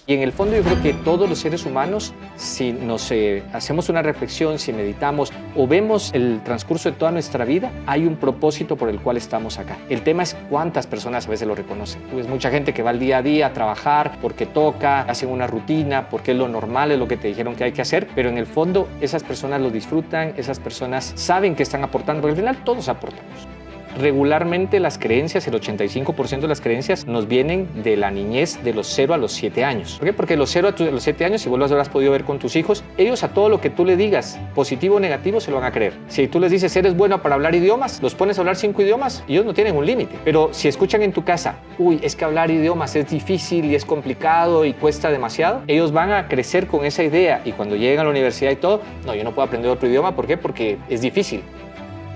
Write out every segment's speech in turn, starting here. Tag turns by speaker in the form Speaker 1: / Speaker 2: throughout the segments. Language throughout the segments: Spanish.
Speaker 1: Y en el fondo yo creo que todos los seres humanos, si nos hacemos una reflexión, si meditamos o vemos el transcurso de toda nuestra vida, hay un propósito por el cual estamos acá. El tema es cuántas personas a veces lo reconocen. Tú ves mucha gente que va al día a día a trabajar porque toca, hacen una rutina, porque es lo normal, es lo que te dijeron que hay que hacer, pero en el fondo esas personas lo disfrutan, esas personas saben que están aportando, porque al final todos aportamos. Regularmente las creencias, el 85% de las creencias nos vienen de la niñez de los 0 a los 7 años. ¿Por qué? Porque los 0 a los 7 años, si vos lo habrás podido ver con tus hijos, ellos a todo lo que tú le digas, positivo o negativo, se lo van a creer. Si tú les dices, eres bueno para hablar idiomas, los pones a hablar 5 idiomas, ellos no tienen un límite. Pero si escuchan en tu casa, uy, es que hablar idiomas es difícil y es complicado y cuesta demasiado, ellos van a crecer con esa idea y cuando llegan a la universidad y todo, no, yo no puedo aprender otro idioma. ¿Por qué? Porque es difícil.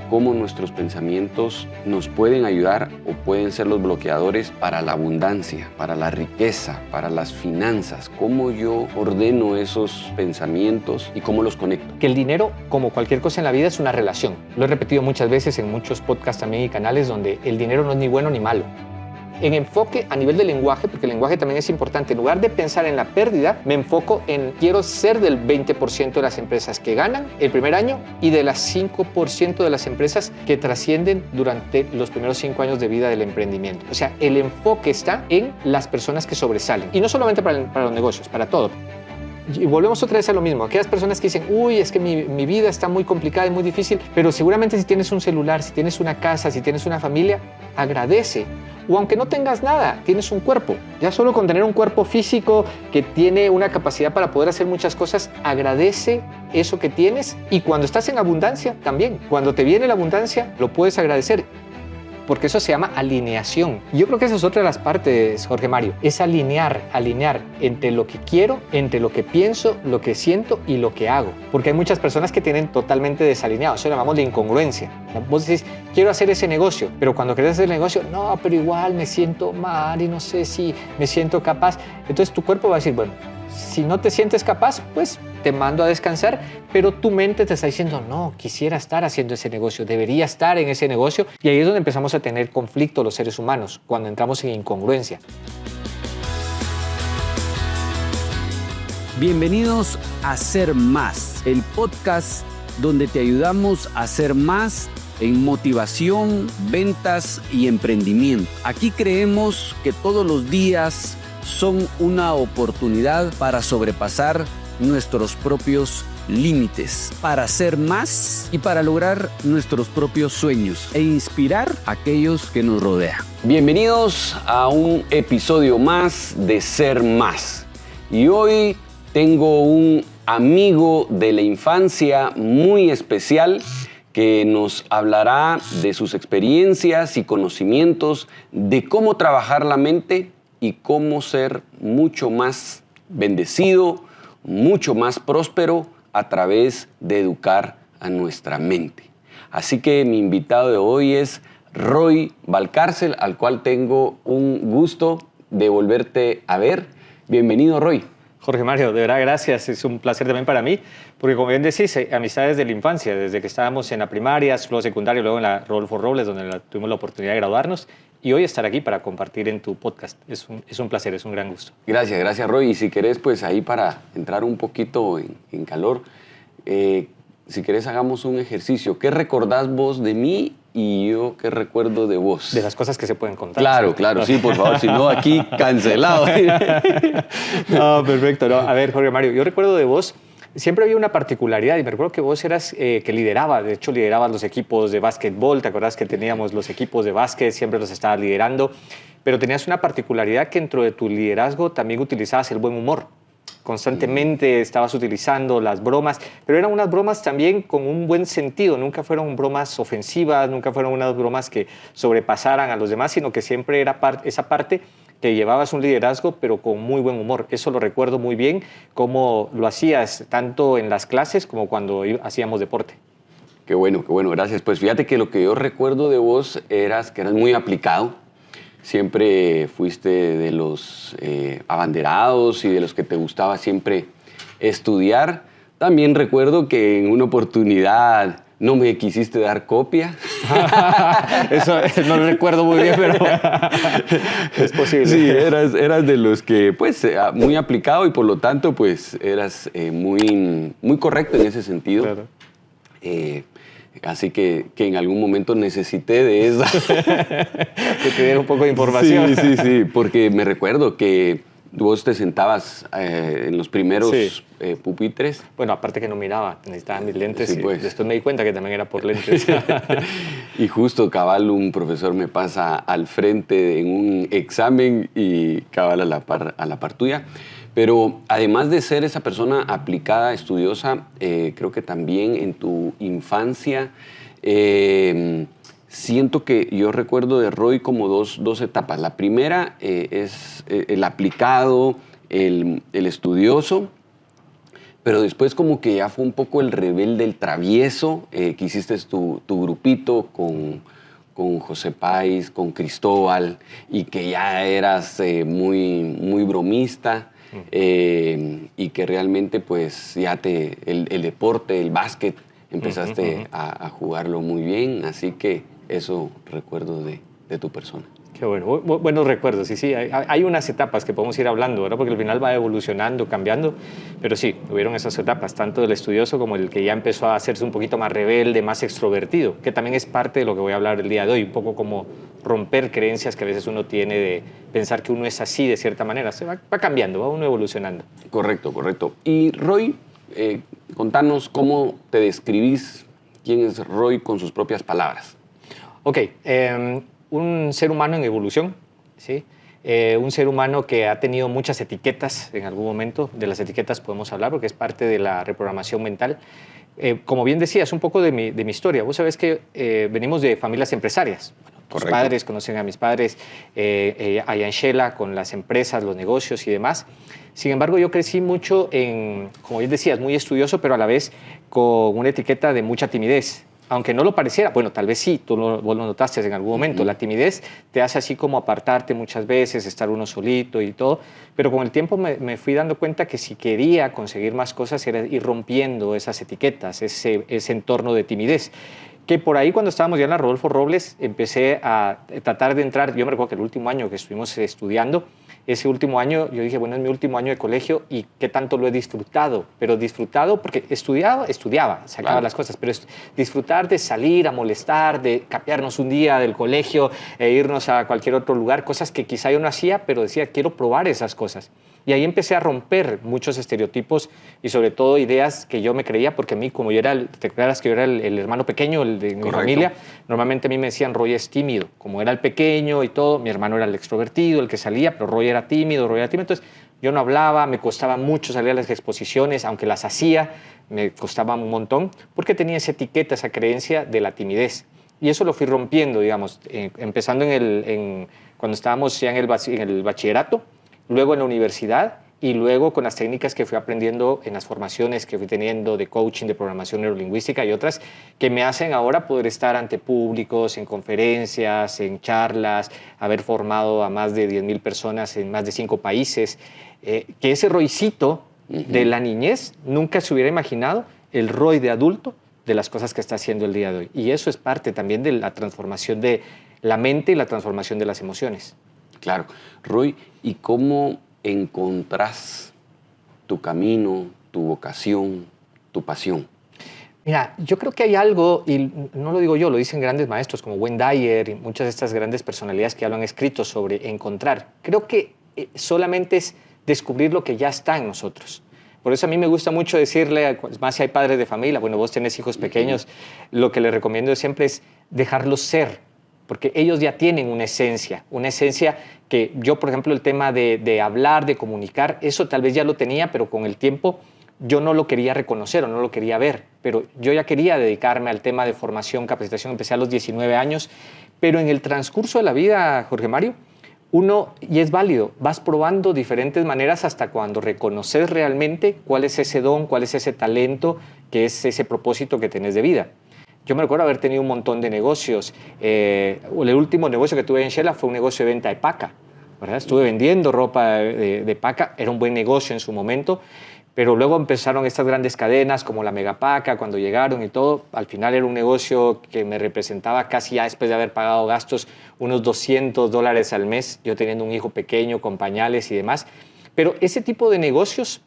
Speaker 2: Cómo nuestros pensamientos nos pueden ayudar o pueden ser los bloqueadores para la abundancia, para la riqueza, para las finanzas. Cómo yo ordeno esos pensamientos y cómo los conecto.
Speaker 1: Que el dinero, como cualquier cosa en la vida, es una relación. Lo he repetido muchas veces en muchos podcasts también y canales donde el dinero no es ni bueno ni malo. En enfoque a nivel de lenguaje, porque el lenguaje también es importante, en lugar de pensar en la pérdida, me enfoco en quiero ser del 20% de las empresas que ganan el primer año y de las 5% de las empresas que trascienden durante los primeros 5 años de vida del emprendimiento. O sea, el enfoque está en las personas que sobresalen. Y no solamente para los negocios, para todo. Y volvemos otra vez a lo mismo, aquellas personas que dicen, uy, es que mi vida está muy complicada y muy difícil, pero seguramente si tienes un celular, si tienes una casa, si tienes una familia, agradece. O aunque no tengas nada, tienes un cuerpo. Ya solo con tener un cuerpo físico que tiene una capacidad para poder hacer muchas cosas, agradece eso que tienes. Y cuando estás en abundancia, también. Cuando te viene la abundancia, lo puedes agradecer. Porque eso se llama alineación. Yo creo que esa es otra de las partes, Jorge Mario, es alinear entre lo que quiero, entre lo que pienso, lo que siento y lo que hago. Porque hay muchas personas que tienen totalmente desalineado, eso lo llamamos la incongruencia. Vos decís, quiero hacer ese negocio, pero cuando querés hacer el negocio, no, pero igual me siento mal y no sé si me siento capaz. Entonces tu cuerpo va a decir, bueno, si no te sientes capaz, pues te mando a descansar, pero tu mente te está diciendo, no, quisiera estar haciendo ese negocio, debería estar en ese negocio, y ahí es donde empezamos a tener conflicto los seres humanos, cuando entramos en incongruencia.
Speaker 3: Bienvenidos a Ser Más, el podcast donde te ayudamos a ser más en motivación, ventas y emprendimiento. Aquí creemos que todos los días son una oportunidad para sobrepasar nuestros propios límites, para ser más y para lograr nuestros propios sueños e inspirar a aquellos que nos rodean.
Speaker 2: Bienvenidos a un episodio más de Ser Más. Y hoy tengo un amigo de la infancia muy especial que nos hablará de sus experiencias y conocimientos, de cómo trabajar la mente y cómo ser mucho más bendecido, mucho más próspero a través de educar a nuestra mente. Así que mi invitado de hoy es Roy Valcárcel, al cual tengo un gusto de volverte a ver. Bienvenido, Roy.
Speaker 1: Jorge Mario, de verdad, gracias. Es un placer también para mí, porque como bien decís, amistades de la infancia, desde que estábamos en la primaria, luego secundaria, luego en la Rodolfo Robles, donde tuvimos la oportunidad de graduarnos, y hoy estar aquí para compartir en tu podcast. Es un placer, es un gran gusto.
Speaker 2: Gracias, Roy. Y si querés, pues ahí para entrar un poquito en calor, si querés hagamos un ejercicio. ¿Qué recordás vos de mí y yo qué recuerdo de vos?
Speaker 1: De las cosas que se pueden contar.
Speaker 2: Claro, sí, por favor, si no aquí cancelado.
Speaker 1: No, perfecto. No. A ver, Jorge Mario, yo recuerdo de vos, siempre había una particularidad y me recuerdo que vos eras que liderabas los equipos de básquetbol. ¿Te acordás que teníamos los equipos de básquet? Siempre los estabas liderando, pero tenías una particularidad que dentro de tu liderazgo también utilizabas el buen humor. Constantemente estabas utilizando las bromas, pero eran unas bromas también con un buen sentido. Nunca fueron bromas ofensivas, nunca fueron unas bromas que sobrepasaran a los demás, sino que siempre era esa parte que llevabas un liderazgo, pero con muy buen humor. Eso lo recuerdo muy bien, cómo lo hacías tanto en las clases como cuando hacíamos deporte.
Speaker 2: Qué bueno, gracias. Pues fíjate que lo que yo recuerdo de vos eras que eras muy aplicado. Siempre fuiste de los abanderados y de los que te gustaba siempre estudiar. También recuerdo que en una oportunidad ¿No me quisiste dar copia?
Speaker 1: Eso no lo recuerdo muy bien, pero es posible.
Speaker 2: Sí, eras de los que, pues, muy aplicado y por lo tanto, pues, eras muy, muy correcto en ese sentido.
Speaker 1: Claro.
Speaker 2: Así que en algún momento necesité de esa.
Speaker 1: Que te diera un poco de información.
Speaker 2: Sí, porque me recuerdo que vos te sentabas en los primeros pupitres.
Speaker 1: Bueno, aparte que no miraba, necesitaba mis lentes
Speaker 2: Sí, pues.
Speaker 1: y después me di cuenta que también era por lentes.
Speaker 2: Y justo cabal un profesor me pasa al frente en un examen y cabal a la par tuya. Pero además de ser esa persona aplicada, estudiosa, creo que también en tu infancia siento que yo recuerdo de Roy como dos etapas. La primera es el aplicado, el estudioso, pero después como que ya fue un poco el rebelde, el travieso, que hiciste tu grupito con José Páez, con Cristóbal, y que ya eras muy bromista. Y que realmente pues ya el deporte, el básquet, empezaste a jugarlo muy bien, así que eso recuerdo de tu persona.
Speaker 1: Qué bueno, buenos recuerdos. Y sí, hay unas etapas que podemos ir hablando, ¿verdad? Porque al final va evolucionando, cambiando, pero sí, hubieron esas etapas, tanto del estudioso como el que ya empezó a hacerse un poquito más rebelde, más extrovertido, que también es parte de lo que voy a hablar el día de hoy, un poco como romper creencias que a veces uno tiene de pensar que uno es así de cierta manera. Se va cambiando, va uno evolucionando.
Speaker 2: Correcto. Y Roy, contanos cómo te describís, quién es Roy con sus propias palabras.
Speaker 1: Ok, un ser humano en evolución, ¿sí? Un ser humano que ha tenido muchas etiquetas en algún momento. De las etiquetas podemos hablar porque es parte de la reprogramación mental. Como bien decía, es un poco de mi historia. Vos sabés que venimos de familias empresarias. Bueno, tus padres conocen a mis padres allá en Shela con las empresas, los negocios y demás. Sin embargo, yo crecí mucho como bien decías, muy estudioso, pero a la vez con una etiqueta de mucha timidez. Aunque no lo pareciera, bueno, tal vez sí, vos lo notaste en algún momento. La timidez te hace así como apartarte muchas veces, estar uno solito y todo, pero con el tiempo me fui dando cuenta que si quería conseguir más cosas era ir rompiendo esas etiquetas, ese entorno de timidez. Que por ahí cuando estábamos ya en la Rodolfo Robles empecé a tratar de entrar. Yo me recuerdo que el último año que estuvimos estudiando, ese último año yo dije, bueno, es mi último año de colegio y qué tanto lo he disfrutado. Pero disfrutado porque estudiaba, sacaba las cosas, pero disfrutar de salir a molestar, de capearnos un día del colegio e irnos a cualquier otro lugar, cosas que quizá yo no hacía, pero decía, quiero probar esas cosas. Y ahí empecé a romper muchos estereotipos y sobre todo ideas que yo me creía, porque a mí, como yo era, te acuerdas que yo era el hermano pequeño de mi familia, normalmente a mí me decían, Roy es tímido. Como era el pequeño y todo, mi hermano era el extrovertido, el que salía, pero Roy era tímido. Entonces yo no hablaba, me costaba mucho salir a las exposiciones, aunque las hacía, me costaba un montón, porque tenía esa etiqueta, esa creencia de la timidez. Y eso lo fui rompiendo, digamos, empezando cuando estábamos ya en el bachillerato, luego en la universidad y luego con las técnicas que fui aprendiendo en las formaciones que fui teniendo de coaching, de programación neurolingüística y otras que me hacen ahora poder estar ante públicos, en conferencias, en charlas, haber formado a más de 10,000 personas en más de 5 países, que ese Roycito de la niñez nunca se hubiera imaginado el Roy de adulto de las cosas que está haciendo el día de hoy. Y eso es parte también de la transformación de la mente y la transformación de las emociones.
Speaker 2: Claro. Roy, ¿y cómo encontrás tu camino, tu vocación, tu pasión?
Speaker 1: Mira, yo creo que hay algo, y no lo digo yo, lo dicen grandes maestros como Wayne Dyer y muchas de estas grandes personalidades que ya lo han escrito sobre encontrar. Creo que solamente es descubrir lo que ya está en nosotros. Por eso a mí me gusta mucho decirle, más si hay padres de familia, bueno, vos tenés hijos pequeños, lo que les recomiendo siempre es dejarlos ser, porque ellos ya tienen una esencia que yo, por ejemplo, el tema de hablar, de comunicar, eso tal vez ya lo tenía, pero con el tiempo yo no lo quería reconocer o no lo quería ver, pero yo ya quería dedicarme al tema de formación, capacitación, empecé a los 19 años, pero en el transcurso de la vida, Jorge Mario, y es válido, vas probando diferentes maneras hasta cuando reconoces realmente cuál es ese don, cuál es ese talento, que es ese propósito que tenés de vida. Yo me recuerdo haber tenido un montón de negocios. El último negocio que tuve en Shela fue un negocio de venta de paca, ¿verdad? Estuve vendiendo ropa de paca, era un buen negocio en su momento, Pero luego empezaron estas grandes cadenas como la Megapaca, cuando llegaron y todo. Al final era un negocio que me representaba casi ya después de haber pagado gastos unos $200 al mes, yo teniendo un hijo pequeño con pañales y demás. Pero ese tipo de negocios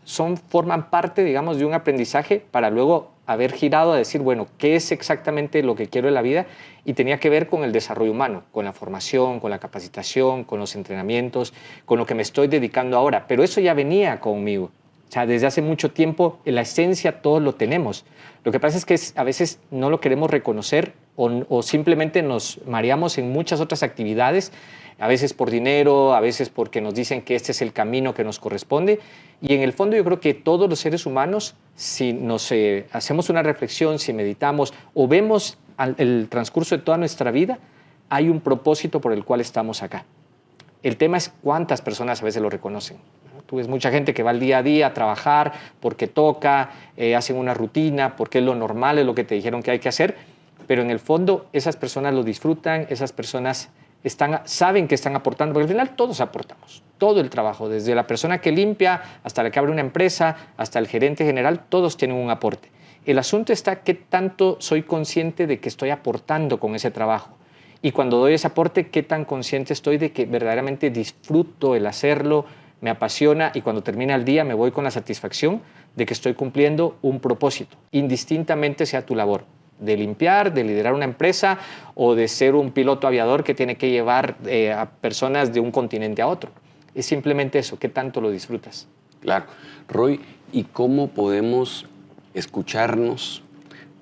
Speaker 1: forman parte, digamos, de un aprendizaje para luego haber girado a decir, bueno, ¿qué es exactamente lo que quiero en la vida? Y tenía que ver con el desarrollo humano, con la formación, con la capacitación, con los entrenamientos, con lo que me estoy dedicando ahora. Pero eso ya venía conmigo. O sea, desde hace mucho tiempo, en la esencia todos lo tenemos. Lo que pasa es que a veces no lo queremos reconocer o simplemente nos mareamos en muchas otras actividades, a veces por dinero, a veces porque nos dicen que este es el camino que nos corresponde. Y en el fondo yo creo que todos los seres humanos, si nos hacemos una reflexión, si meditamos o vemos el transcurso de toda nuestra vida, hay un propósito por el cual estamos acá. El tema es cuántas personas a veces lo reconocen. Tú ves mucha gente que va al día a día a trabajar porque toca, hacen una rutina, porque es lo normal, es lo que te dijeron que hay que hacer, pero en el fondo esas personas lo disfrutan, esas personas saben que están aportando, porque al final todos aportamos, todo el trabajo, desde la persona que limpia hasta la que abre una empresa, hasta el gerente general, todos tienen un aporte. El asunto está qué tanto soy consciente de que estoy aportando con ese trabajo. Y cuando doy ese aporte, qué tan consciente estoy de que verdaderamente disfruto el hacerlo, me apasiona y cuando termina el día me voy con la satisfacción de que estoy cumpliendo un propósito, indistintamente sea tu labor, de limpiar, de liderar una empresa o de ser un piloto aviador que tiene que llevar a personas de un continente a otro. Es simplemente eso, ¿qué tanto lo disfrutas?
Speaker 2: Claro. Roy, ¿y cómo podemos escucharnos?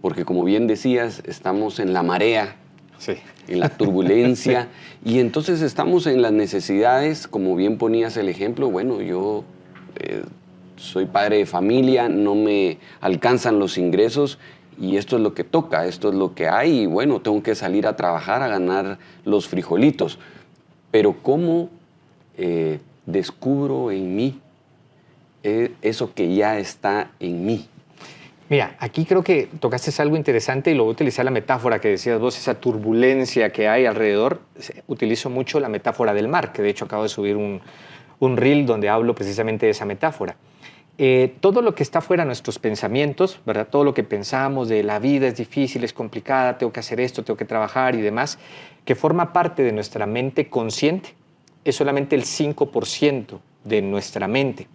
Speaker 2: Porque como bien decías, estamos en la marea,
Speaker 1: sí,
Speaker 2: en la turbulencia, y entonces estamos en las necesidades, como bien ponías el ejemplo, bueno, yo soy padre de familia, no me alcanzan los ingresos, y esto es lo que toca, esto es lo que hay, y bueno, tengo que salir a trabajar, a ganar los frijolitos. Pero ¿cómo descubro en mí eso que ya está en mí?
Speaker 1: Mira, aquí creo que tocaste algo interesante y lo voy a utilizar la metáfora que decías vos, esa turbulencia que hay alrededor. Utilizo mucho la metáfora del mar, que de hecho acabo de subir un reel donde hablo precisamente de esa metáfora. Todo lo que está fuera de nuestros pensamientos, ¿verdad? Todo lo que pensamos de la vida es difícil, es complicada, tengo que hacer esto, tengo que trabajar y demás, que forma parte de nuestra mente consciente, es solamente el 5% de nuestra mente.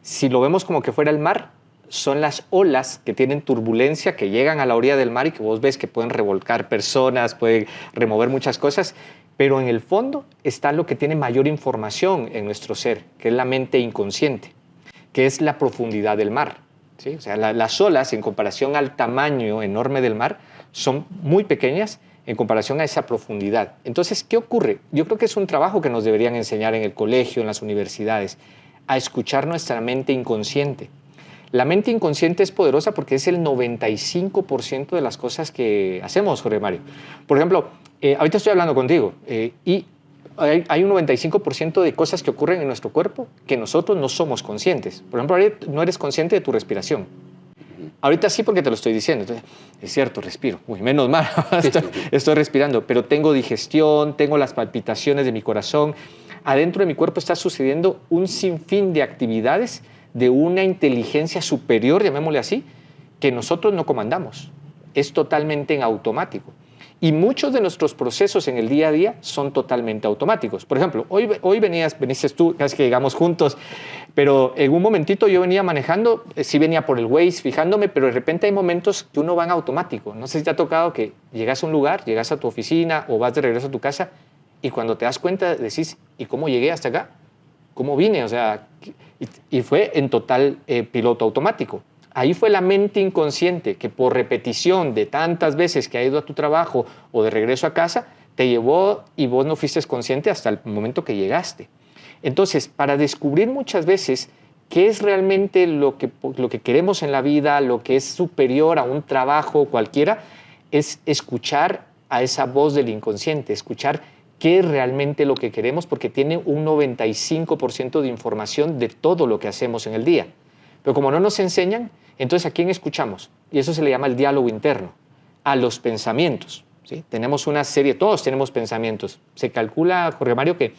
Speaker 1: Si lo vemos como que fuera el mar, son las olas que tienen turbulencia, que llegan a la orilla del mar y que vos ves que pueden revolcar personas, pueden remover muchas cosas, pero en el fondo está lo que tiene mayor información en nuestro ser, que es la mente inconsciente, que es la profundidad del mar, ¿sí? O sea, las olas, en comparación al tamaño enorme del mar, son muy pequeñas en comparación a esa profundidad. Entonces, ¿qué ocurre? Yo creo que es un trabajo que nos deberían enseñar en el colegio, en las universidades, a escuchar nuestra mente inconsciente. La mente inconsciente es poderosa porque es el 95% de las cosas que hacemos, Jorge Mario. Por ejemplo, ahorita estoy hablando contigo y hay un 95% de cosas que ocurren en nuestro cuerpo que nosotros no somos conscientes. Por ejemplo, ahorita no eres consciente de tu respiración. Ahorita sí porque te lo estoy diciendo. Entonces, es cierto, respiro. Uy, menos mal, estoy respirando. Pero tengo digestión, tengo las palpitaciones de mi corazón. Adentro de mi cuerpo está sucediendo un sinfín de actividades de una inteligencia superior, llamémosle así, que nosotros no comandamos. Es totalmente en automático. Y muchos de nuestros procesos en el día a día son totalmente automáticos. Por ejemplo, hoy veniste tú, casi que llegamos juntos, pero en un momentito yo venía manejando, sí venía por el Waze fijándome, pero de repente hay momentos que uno va en automático. No sé si te ha tocado que llegas a un lugar, llegas a tu oficina o vas de regreso a tu casa y cuando te das cuenta decís, ¿y cómo llegué hasta acá? ¿Cómo vine? O sea, y fue en total piloto automático. Ahí fue la mente inconsciente que por repetición de tantas veces que ha ido a tu trabajo o de regreso a casa, te llevó y vos no fuiste consciente hasta el momento que llegaste. Entonces, para descubrir muchas veces qué es realmente lo que queremos en la vida, lo que es superior a un trabajo cualquiera, es escuchar a esa voz del inconsciente, escuchar qué es realmente lo que queremos, porque tiene un 95% de información de todo lo que hacemos en el día. Pero como no nos enseñan, entonces ¿a quién escuchamos? Y eso se le llama el diálogo interno, a los pensamientos, ¿sí? Tenemos una serie, todos tenemos pensamientos. Se calcula, Jorge Mario, que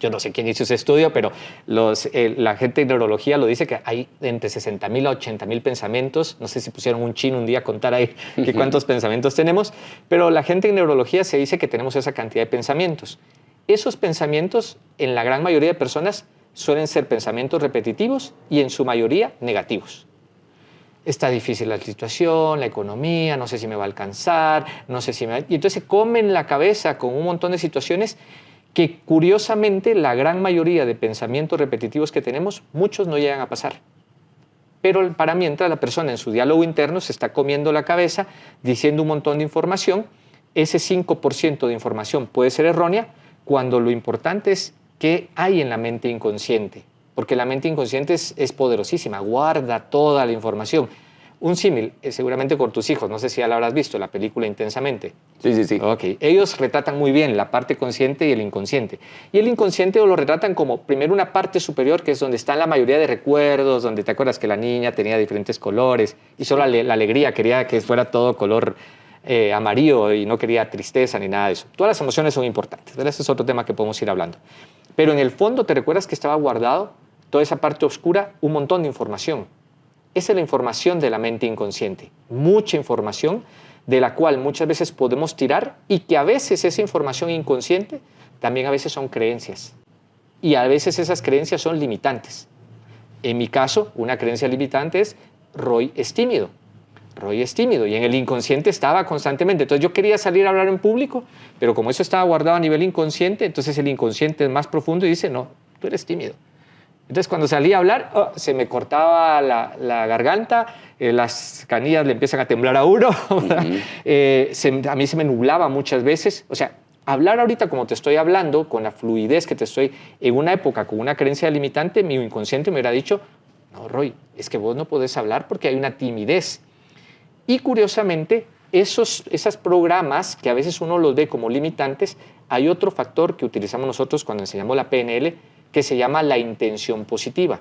Speaker 1: yo no sé quién hizo ese estudio, pero la gente de neurología lo dice que hay entre 60.000 a 80.000 pensamientos. No sé si pusieron un chino un día a contar ahí cuántos pensamientos tenemos, pero la gente en neurología se dice que tenemos esa cantidad de pensamientos. Esos pensamientos, en la gran mayoría de personas, suelen ser pensamientos repetitivos y en su mayoría negativos. Está difícil la situación, la economía, no sé si me va a alcanzar, no sé si me va... Y entonces se comen la cabeza con un montón de situaciones que, curiosamente, la gran mayoría de pensamientos repetitivos que tenemos, muchos no llegan a pasar. Pero para mientras la persona en su diálogo interno se está comiendo la cabeza, diciendo un montón de información, ese 5% de información puede ser errónea, cuando lo importante es qué hay en la mente inconsciente. Porque la mente inconsciente es poderosísima, guarda toda la información. Un símil, seguramente con tus hijos, no sé si ya la habrás visto, la película Intensamente.
Speaker 2: Sí.
Speaker 1: Okay. Ellos retratan muy bien la parte consciente y el inconsciente. Y el inconsciente lo retratan como, primero, una parte superior, que es donde están la mayoría de recuerdos, donde te acuerdas que la niña tenía diferentes colores y solo la alegría quería que fuera todo color amarillo y no quería tristeza ni nada de eso. Todas las emociones son importantes, ¿verdad? Ese es otro tema que podemos ir hablando. Pero en el fondo, ¿te recuerdas que estaba guardado toda esa parte oscura, un montón de información? Esa es la información de la mente inconsciente. Mucha información de la cual muchas veces podemos tirar y que a veces esa información inconsciente también a veces son creencias. Y a veces esas creencias son limitantes. En mi caso, una creencia limitante es Roy es tímido. Roy es tímido y en el inconsciente estaba constantemente. Entonces yo quería salir a hablar en público, pero como eso estaba guardado a nivel inconsciente, entonces el inconsciente es más profundo y dice, no, tú eres tímido. Entonces cuando salía a hablar, se me cortaba la garganta, las canillas le empiezan a temblar a uno, a mí se me nublaba muchas veces. O sea, hablar ahorita como te estoy hablando, con la fluidez que te estoy, en una época con una creencia limitante, mi inconsciente me hubiera dicho, no, Roy, es que vos no podés hablar porque hay una timidez. Y curiosamente, esos programas que a veces uno los ve como limitantes, hay otro factor que utilizamos nosotros cuando enseñamos la PNL que se llama la intención positiva.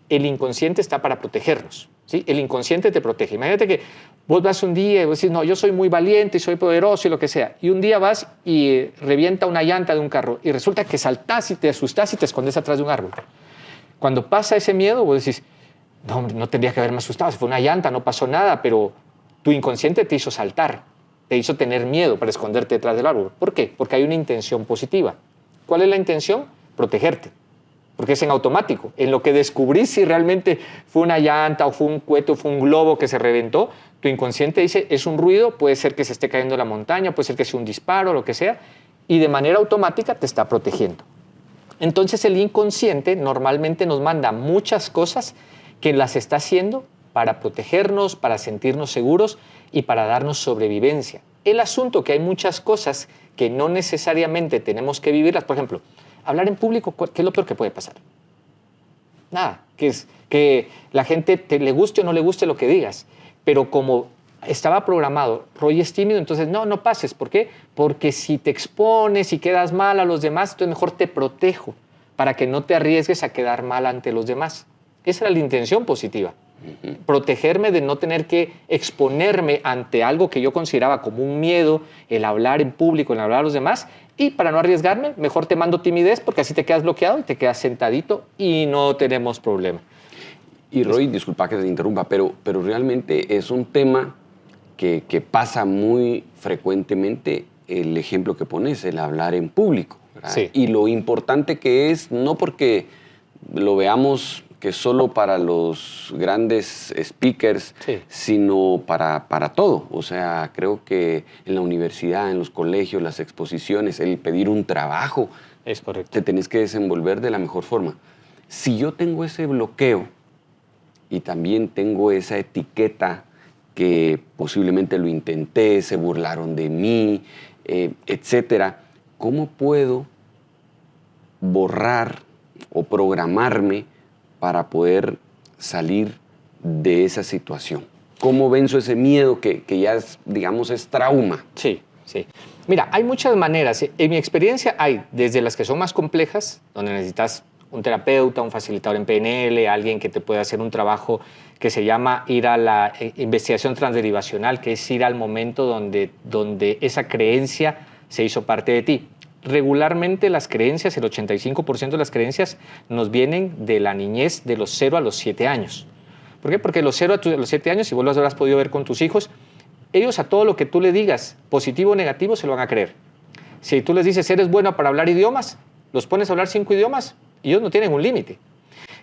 Speaker 1: El inconsciente está para protegernos, ¿sí? El inconsciente te protege. Imagínate que vos vas un día y vos decís, no, yo soy muy valiente y soy poderoso y lo que sea. Y un día vas y revienta una llanta de un carro y resulta que saltás y te asustás y te escondes atrás de un árbol. Cuando pasa ese miedo, vos decís, no, hombre, no tendría que haberme asustado, fue una llanta, no pasó nada, pero tu inconsciente te hizo saltar, te hizo tener miedo para esconderte detrás del árbol. ¿Por qué? Porque hay una intención positiva. ¿Cuál es la intención? Protegerte. Porque es en automático. En lo que descubrís si realmente fue una llanta o fue un cohete o fue un globo que se reventó, tu inconsciente dice, es un ruido, puede ser que se esté cayendo la montaña, puede ser que sea un disparo, lo que sea, y de manera automática te está protegiendo. Entonces el inconsciente normalmente nos manda muchas cosas que las está haciendo para protegernos, para sentirnos seguros y para darnos sobrevivencia. El asunto que hay muchas cosas que no necesariamente tenemos que vivirlas. Por ejemplo, hablar en público, ¿qué es lo peor que puede pasar? Nada, que la gente le guste o no le guste lo que digas. Pero como estaba programado, Roy es tímido, entonces no pases. ¿Por qué? Porque si te expones y quedas mal a los demás, entonces mejor te protejo para que no te arriesgues a quedar mal ante los demás. Esa era la intención positiva. Protegerme de no tener que exponerme ante algo que yo consideraba como un miedo, el hablar en público, el hablar a los demás, y para no arriesgarme, mejor te mando timidez porque así te quedas bloqueado y te quedas sentadito y no tenemos problema.
Speaker 2: Y Roy, disculpa que te interrumpa, pero realmente es un tema que pasa muy frecuentemente, el ejemplo que pones, el hablar en público, ¿verdad?
Speaker 1: Sí.
Speaker 2: Y lo importante que es, no porque lo veamos que solo para los grandes speakers,
Speaker 1: sí,
Speaker 2: sino para todo. O sea, creo que en la universidad, en los colegios, las exposiciones, el pedir un trabajo,
Speaker 1: es correcto.
Speaker 2: te tenés que desenvolver de la mejor forma. Si yo tengo ese bloqueo y también tengo esa etiqueta que posiblemente lo intenté, se burlaron de mí, etcétera, ¿cómo puedo borrar o programarme para poder salir de esa situación? ¿Cómo venzo ese miedo que ya es, digamos, es trauma?
Speaker 1: Sí. Mira, hay muchas maneras. En mi experiencia hay desde las que son más complejas, donde necesitas un terapeuta, un facilitador en PNL, alguien que te pueda hacer un trabajo que se llama ir a la investigación transderivacional, que es ir al momento donde esa creencia se hizo parte de ti. regularmente las creencias, el 85% de las creencias nos vienen de la niñez de los 0 a los 7 años. ¿Por qué? Porque los 0 a los 7 años, si vos lo habrás podido ver con tus hijos, ellos a todo lo que tú le digas, positivo o negativo, se lo van a creer. Si tú les dices, eres bueno para hablar idiomas, los pones a hablar 5 idiomas, y ellos no tienen un límite.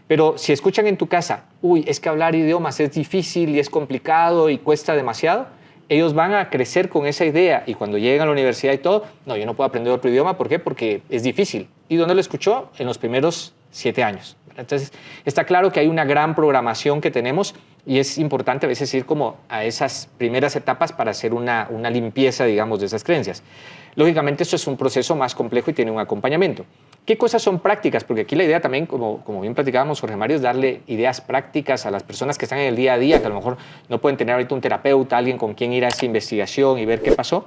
Speaker 1: Pero si escuchan en tu casa, uy, es que hablar idiomas es difícil y es complicado y cuesta demasiado, ellos van a crecer con esa idea y cuando llegan a la universidad y todo, no, yo no puedo aprender otro idioma, ¿por qué? Porque es difícil. ¿Y dónde lo escuchó? En los primeros 7 años. Entonces, está claro que hay una gran programación que tenemos y es importante a veces ir como a esas primeras etapas para hacer una limpieza, digamos, de esas creencias. Lógicamente, esto es un proceso más complejo y tiene un acompañamiento. ¿Qué cosas son prácticas? Porque aquí la idea también, como bien platicábamos, Jorge Mario, es darle ideas prácticas a las personas que están en el día a día, que a lo mejor no pueden tener ahorita un terapeuta, alguien con quien ir a esa investigación y ver qué pasó.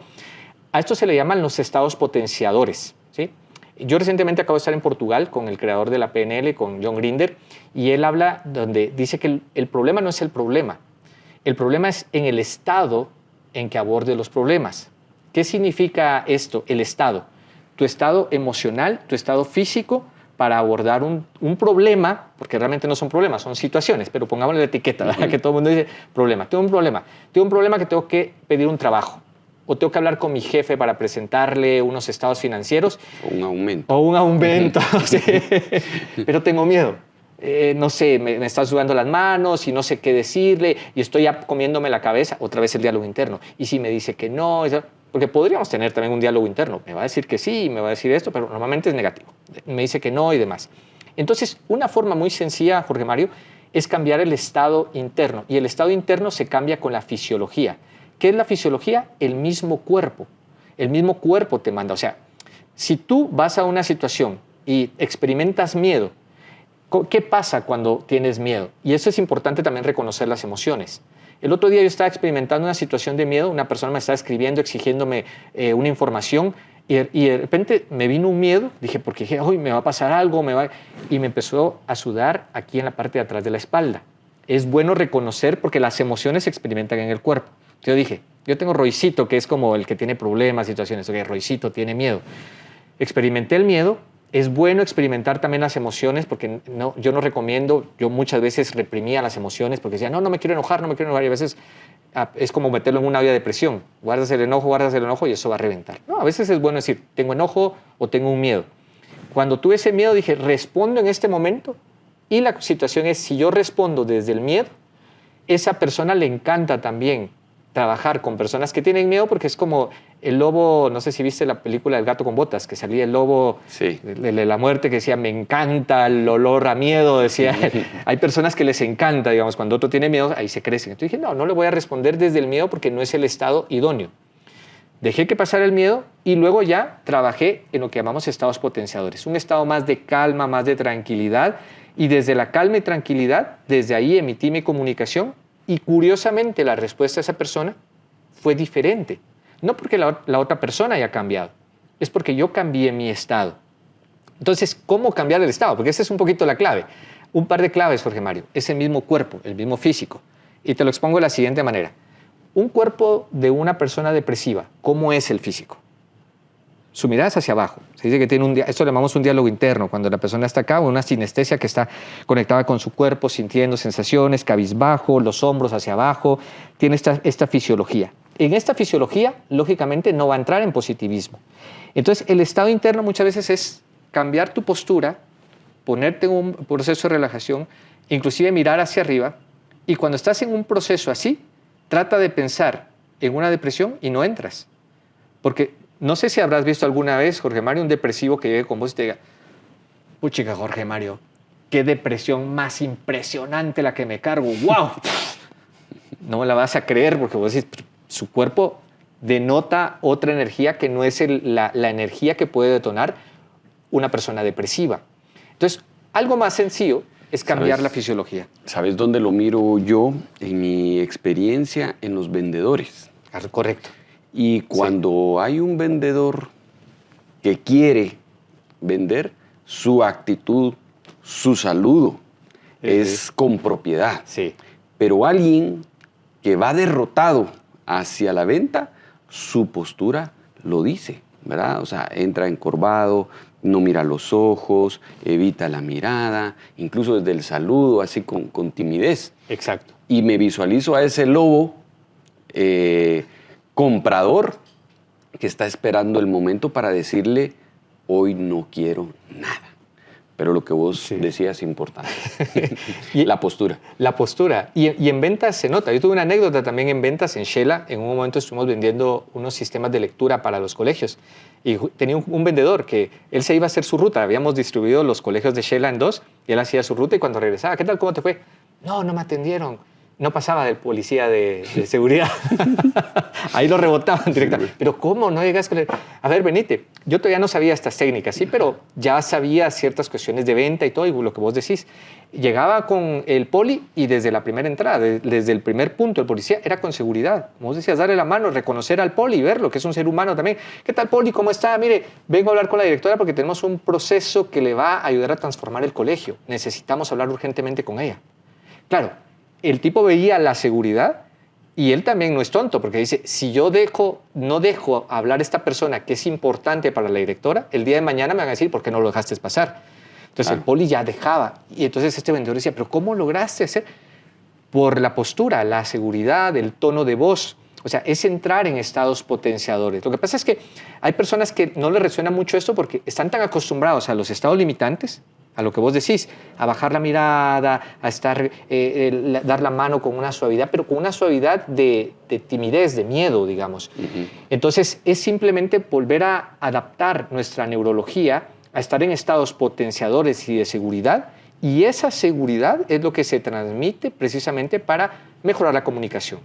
Speaker 1: A esto se le llaman los estados potenciadores, ¿sí? Yo recientemente acabo de estar en Portugal con el creador de la PNL, con John Grinder, y él habla donde dice que el problema no es el problema es en el estado en que aborde los problemas. ¿Qué significa esto, el estado? Tu estado emocional, tu estado físico para abordar un problema, porque realmente no son problemas, son situaciones, pero pongámosle la etiqueta, ¿verdad? Que todo el mundo dice problema. Tengo un problema que tengo que pedir un trabajo, o tengo que hablar con mi jefe para presentarle unos estados financieros.
Speaker 2: O un
Speaker 1: aumento, sí. Pero tengo miedo. No sé, me está sudando las manos y no sé qué decirle y estoy ya comiéndome la cabeza, otra vez el diálogo interno. Y si me dice que no, porque podríamos tener también un diálogo interno, me va a decir que sí, me va a decir esto, pero normalmente es negativo, me dice que no y demás. Entonces, una forma muy sencilla, Jorge Mario, es cambiar el estado interno, y el estado interno se cambia con la fisiología. ¿Qué es la fisiología? El mismo cuerpo te manda. O sea, si tú vas a una situación y experimentas miedo, ¿qué pasa cuando tienes miedo? Y eso es importante también reconocer las emociones. El otro día yo estaba experimentando una situación de miedo, una persona me estaba escribiendo, exigiéndome una información y de repente me vino un miedo, dije, porque dije, hoy me va a pasar algo, y me empezó a sudar aquí en la parte de atrás de la espalda. Es bueno reconocer porque las emociones se experimentan en el cuerpo. Yo dije, yo tengo Roycito, que es como el que tiene problemas, situaciones, okay, Roycito tiene miedo. Experimenté el miedo. Es bueno experimentar también las emociones porque yo no recomiendo, yo muchas veces reprimía las emociones porque decía, no me quiero enojar, y a veces es como meterlo en una olla de presión, guardas el enojo y eso va a reventar. No, a veces es bueno decir, tengo enojo o tengo un miedo. Cuando tuve ese miedo dije, respondo en este momento y la situación es, si yo respondo desde el miedo, esa persona le encanta también trabajar con personas que tienen miedo porque es como el lobo, no sé si viste la película El gato con botas, que salía el lobo
Speaker 2: sí.
Speaker 1: de la muerte que decía, me encanta el olor a miedo, decía. Hay personas que les encanta, digamos, cuando otro tiene miedo, ahí se crecen. Entonces dije, no le voy a responder desde el miedo porque no es el estado idóneo. Dejé que pasara el miedo y luego ya trabajé en lo que llamamos estados potenciadores, un estado más de calma, más de tranquilidad, y desde la calma y tranquilidad, desde ahí emití mi comunicación. Y curiosamente la respuesta de esa persona fue diferente. No porque la otra persona haya cambiado, es porque yo cambié mi estado. Entonces, ¿cómo cambiar el estado? Porque esa es un poquito la clave. Un par de claves, Jorge Mario. Es el mismo cuerpo, el mismo físico. Y te lo expongo de la siguiente manera. Un cuerpo de una persona depresiva, ¿cómo es el físico? Su mirada es hacia abajo. Se dice que tiene esto le llamamos un diálogo interno, cuando la persona está acá, una sinestesia que está conectada con su cuerpo, sintiendo sensaciones, cabizbajo, los hombros hacia abajo, tiene esta fisiología. En esta fisiología, lógicamente, no va a entrar en positivismo. Entonces, el estado interno muchas veces es cambiar tu postura, ponerte en un proceso de relajación, inclusive mirar hacia arriba, y cuando estás en un proceso así, trata de pensar en una depresión y no entras. Porque no sé si habrás visto alguna vez, Jorge Mario, un depresivo que llegue con vos y te diga, puchica, Jorge Mario, qué depresión más impresionante la que me cargo, ¡wow! No me la vas a creer porque vos decís, su cuerpo denota otra energía que no es la energía que puede detonar una persona depresiva. Entonces, algo más sencillo es cambiar la fisiología.
Speaker 2: ¿Sabes dónde lo miro yo? En mi experiencia en los vendedores.
Speaker 1: Correcto.
Speaker 2: Y cuando hay un vendedor que quiere vender, su actitud, su saludo es con propiedad.
Speaker 1: Sí.
Speaker 2: Pero alguien que va derrotado hacia la venta, su postura lo dice. ¿verdad? O sea, entra encorvado, no mira los ojos, evita la mirada, incluso desde el saludo, así con timidez.
Speaker 1: Exacto.
Speaker 2: Y me visualizo a ese lobo comprador que está esperando el momento para decirle, hoy no quiero nada. Pero lo que vos decías es importante. La postura.
Speaker 1: La postura. Y en ventas se nota. Yo tuve una anécdota también en ventas en Shela. En un momento estuvimos vendiendo unos sistemas de lectura para los colegios. Y tenía un vendedor que él se iba a hacer su ruta. Habíamos distribuido los colegios de Shela en 2 y él hacía su ruta y cuando regresaba, ¿qué tal? ¿Cómo te fue? No me atendieron. No pasaba del policía de seguridad. Ahí lo rebotaban directamente. Pero ¿cómo no llegas con él? A ver, venite. Yo todavía no sabía estas técnicas, sí, pero ya sabía ciertas cuestiones de venta y todo, y lo que vos decís. Llegaba con el poli y desde la primera entrada, desde el primer punto, el policía era con seguridad. Como vos decías, darle la mano, reconocer al poli y verlo, que es un ser humano también. ¿Qué tal, poli? ¿Cómo está? Mire, vengo a hablar con la directora porque tenemos un proceso que le va a ayudar a transformar el colegio. Necesitamos hablar urgentemente con ella. Claro, el tipo veía la seguridad y él también no es tonto porque dice, si yo no dejo hablar a esta persona que es importante para la directora, el día de mañana me van a decir, ¿por qué no lo dejaste pasar? Entonces el poli ya dejaba y entonces este vendedor decía, ¿pero cómo lograste hacer? Por la postura, la seguridad, el tono de voz. O sea, es entrar en estados potenciadores. Lo que pasa es que hay personas que no les resuena mucho esto porque están tan acostumbrados a los estados limitantes, a lo que vos decís, a bajar la mirada, a dar la mano con una suavidad, pero con una suavidad de timidez, de miedo, digamos. Uh-huh. Entonces, es simplemente volver a adaptar nuestra neurología a estar en estados potenciadores y de seguridad, y esa seguridad es lo que se transmite precisamente para mejorar la comunicación,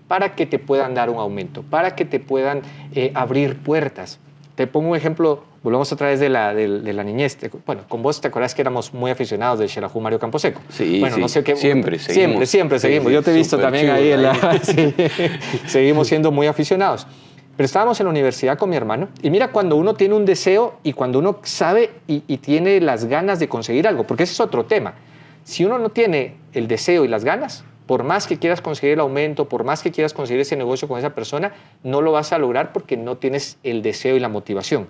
Speaker 1: para que te puedan dar un aumento, para que te puedan abrir puertas. Te pongo un ejemplo, volvemos otra vez de la niñez. Bueno, con vos te acordás que éramos muy aficionados de Xelajú Mario Camposeco.
Speaker 2: Sí,
Speaker 1: bueno,
Speaker 2: sí.
Speaker 1: No sé qué,
Speaker 2: siempre seguimos.
Speaker 1: Siempre seguimos.
Speaker 2: Sí,
Speaker 1: yo te he visto también
Speaker 2: chido,
Speaker 1: ahí. Sí, seguimos siendo muy aficionados. Pero estábamos en la universidad con mi hermano y mira cuando uno tiene un deseo y cuando uno sabe y tiene las ganas de conseguir algo, porque ese es otro tema. Si uno no tiene el deseo y las ganas, por más que quieras conseguir el aumento, por más que quieras conseguir ese negocio con esa persona, no lo vas a lograr porque no tienes el deseo y la motivación.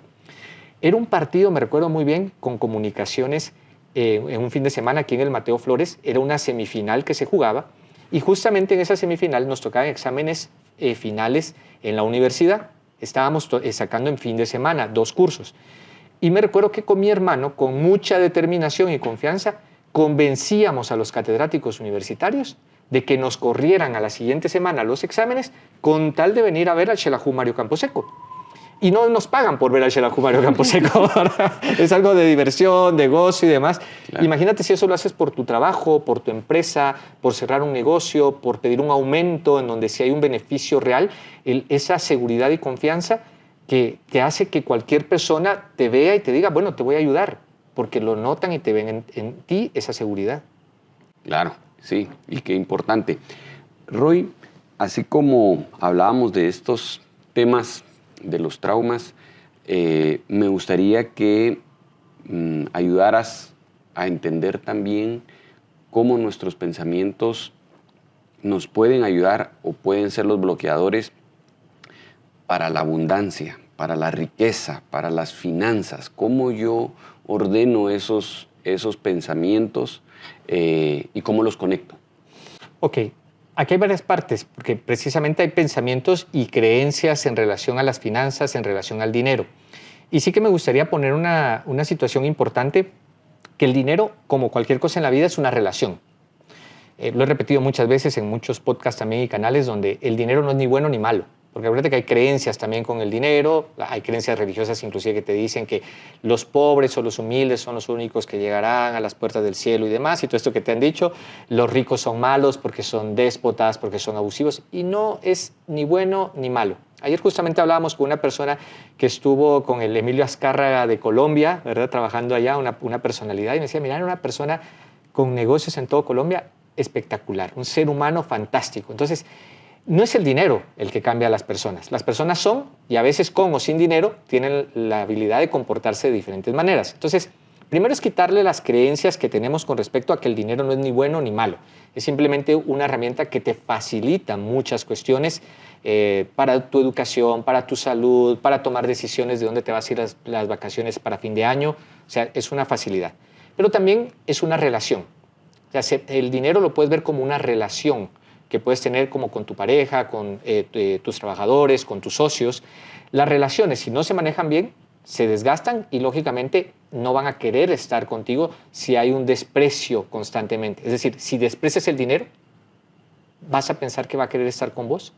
Speaker 1: Era un partido, me recuerdo muy bien, con Comunicaciones en un fin de semana aquí en el Mateo Flores. Era una semifinal que se jugaba y justamente en esa semifinal nos tocaban exámenes finales en la universidad. Estábamos sacando en fin de semana 2 cursos. Y me recuerdo que con mi hermano, con mucha determinación y confianza, convencíamos a los catedráticos universitarios de que nos corrieran a la siguiente semana los exámenes con tal de venir a ver al Xelajú Mario Camposeco. Y no nos pagan por ver al Xelajú Mario Camposeco. Es algo de diversión, de gozo y demás. Claro. Imagínate si eso lo haces por tu trabajo, por tu empresa, por cerrar un negocio, por pedir un aumento en donde sí hay un beneficio real, esa seguridad y confianza que hace que cualquier persona te vea y te diga, bueno, te voy a ayudar, porque lo notan y te ven en ti esa seguridad.
Speaker 2: Claro. Sí, y qué importante. Roy, así como hablábamos de estos temas de los traumas, me gustaría que ayudaras a entender también cómo nuestros pensamientos nos pueden ayudar o pueden ser los bloqueadores para la abundancia, para la riqueza, para las finanzas. ¿Cómo yo ordeno esos pensamientos y cómo los conecto?
Speaker 1: Ok, aquí hay varias partes, porque precisamente hay pensamientos y creencias en relación a las finanzas, en relación al dinero. Y sí que me gustaría poner una situación importante, que el dinero, como cualquier cosa en la vida, es una relación. Lo he repetido muchas veces en muchos podcasts también y canales donde el dinero no es ni bueno ni malo. Porque acuérdate que hay creencias también con el dinero, hay creencias religiosas inclusive que te dicen que los pobres o los humildes son los únicos que llegarán a las puertas del cielo y demás, y todo esto que te han dicho, los ricos son malos porque son déspotas, porque son abusivos, y no es ni bueno ni malo. Ayer justamente hablábamos con una persona que estuvo con el Emilio Azcárraga de Colombia, ¿verdad? Trabajando allá, una personalidad, y me decía, mira, era una persona con negocios en todo Colombia espectacular, un ser humano fantástico. Entonces, no es el dinero el que cambia a las personas. Las personas son, y a veces con o sin dinero, tienen la habilidad de comportarse de diferentes maneras. Entonces, Primero es quitarle las creencias que tenemos con respecto a que el dinero no es ni bueno ni malo. Es simplemente una herramienta que te facilita muchas cuestiones para tu educación, para tu salud, para tomar decisiones de dónde te vas a ir las vacaciones para fin de año. O sea, es una facilidad. Pero también es una relación. O sea, el dinero lo puedes ver como una relación que puedes tener como con tu pareja, con tus trabajadores, con tus socios. Las relaciones, si no se manejan bien, se desgastan y lógicamente no van a querer estar contigo si hay un desprecio constantemente. Es decir, si desprecias el dinero, ¿vas a pensar que va a querer estar con vos?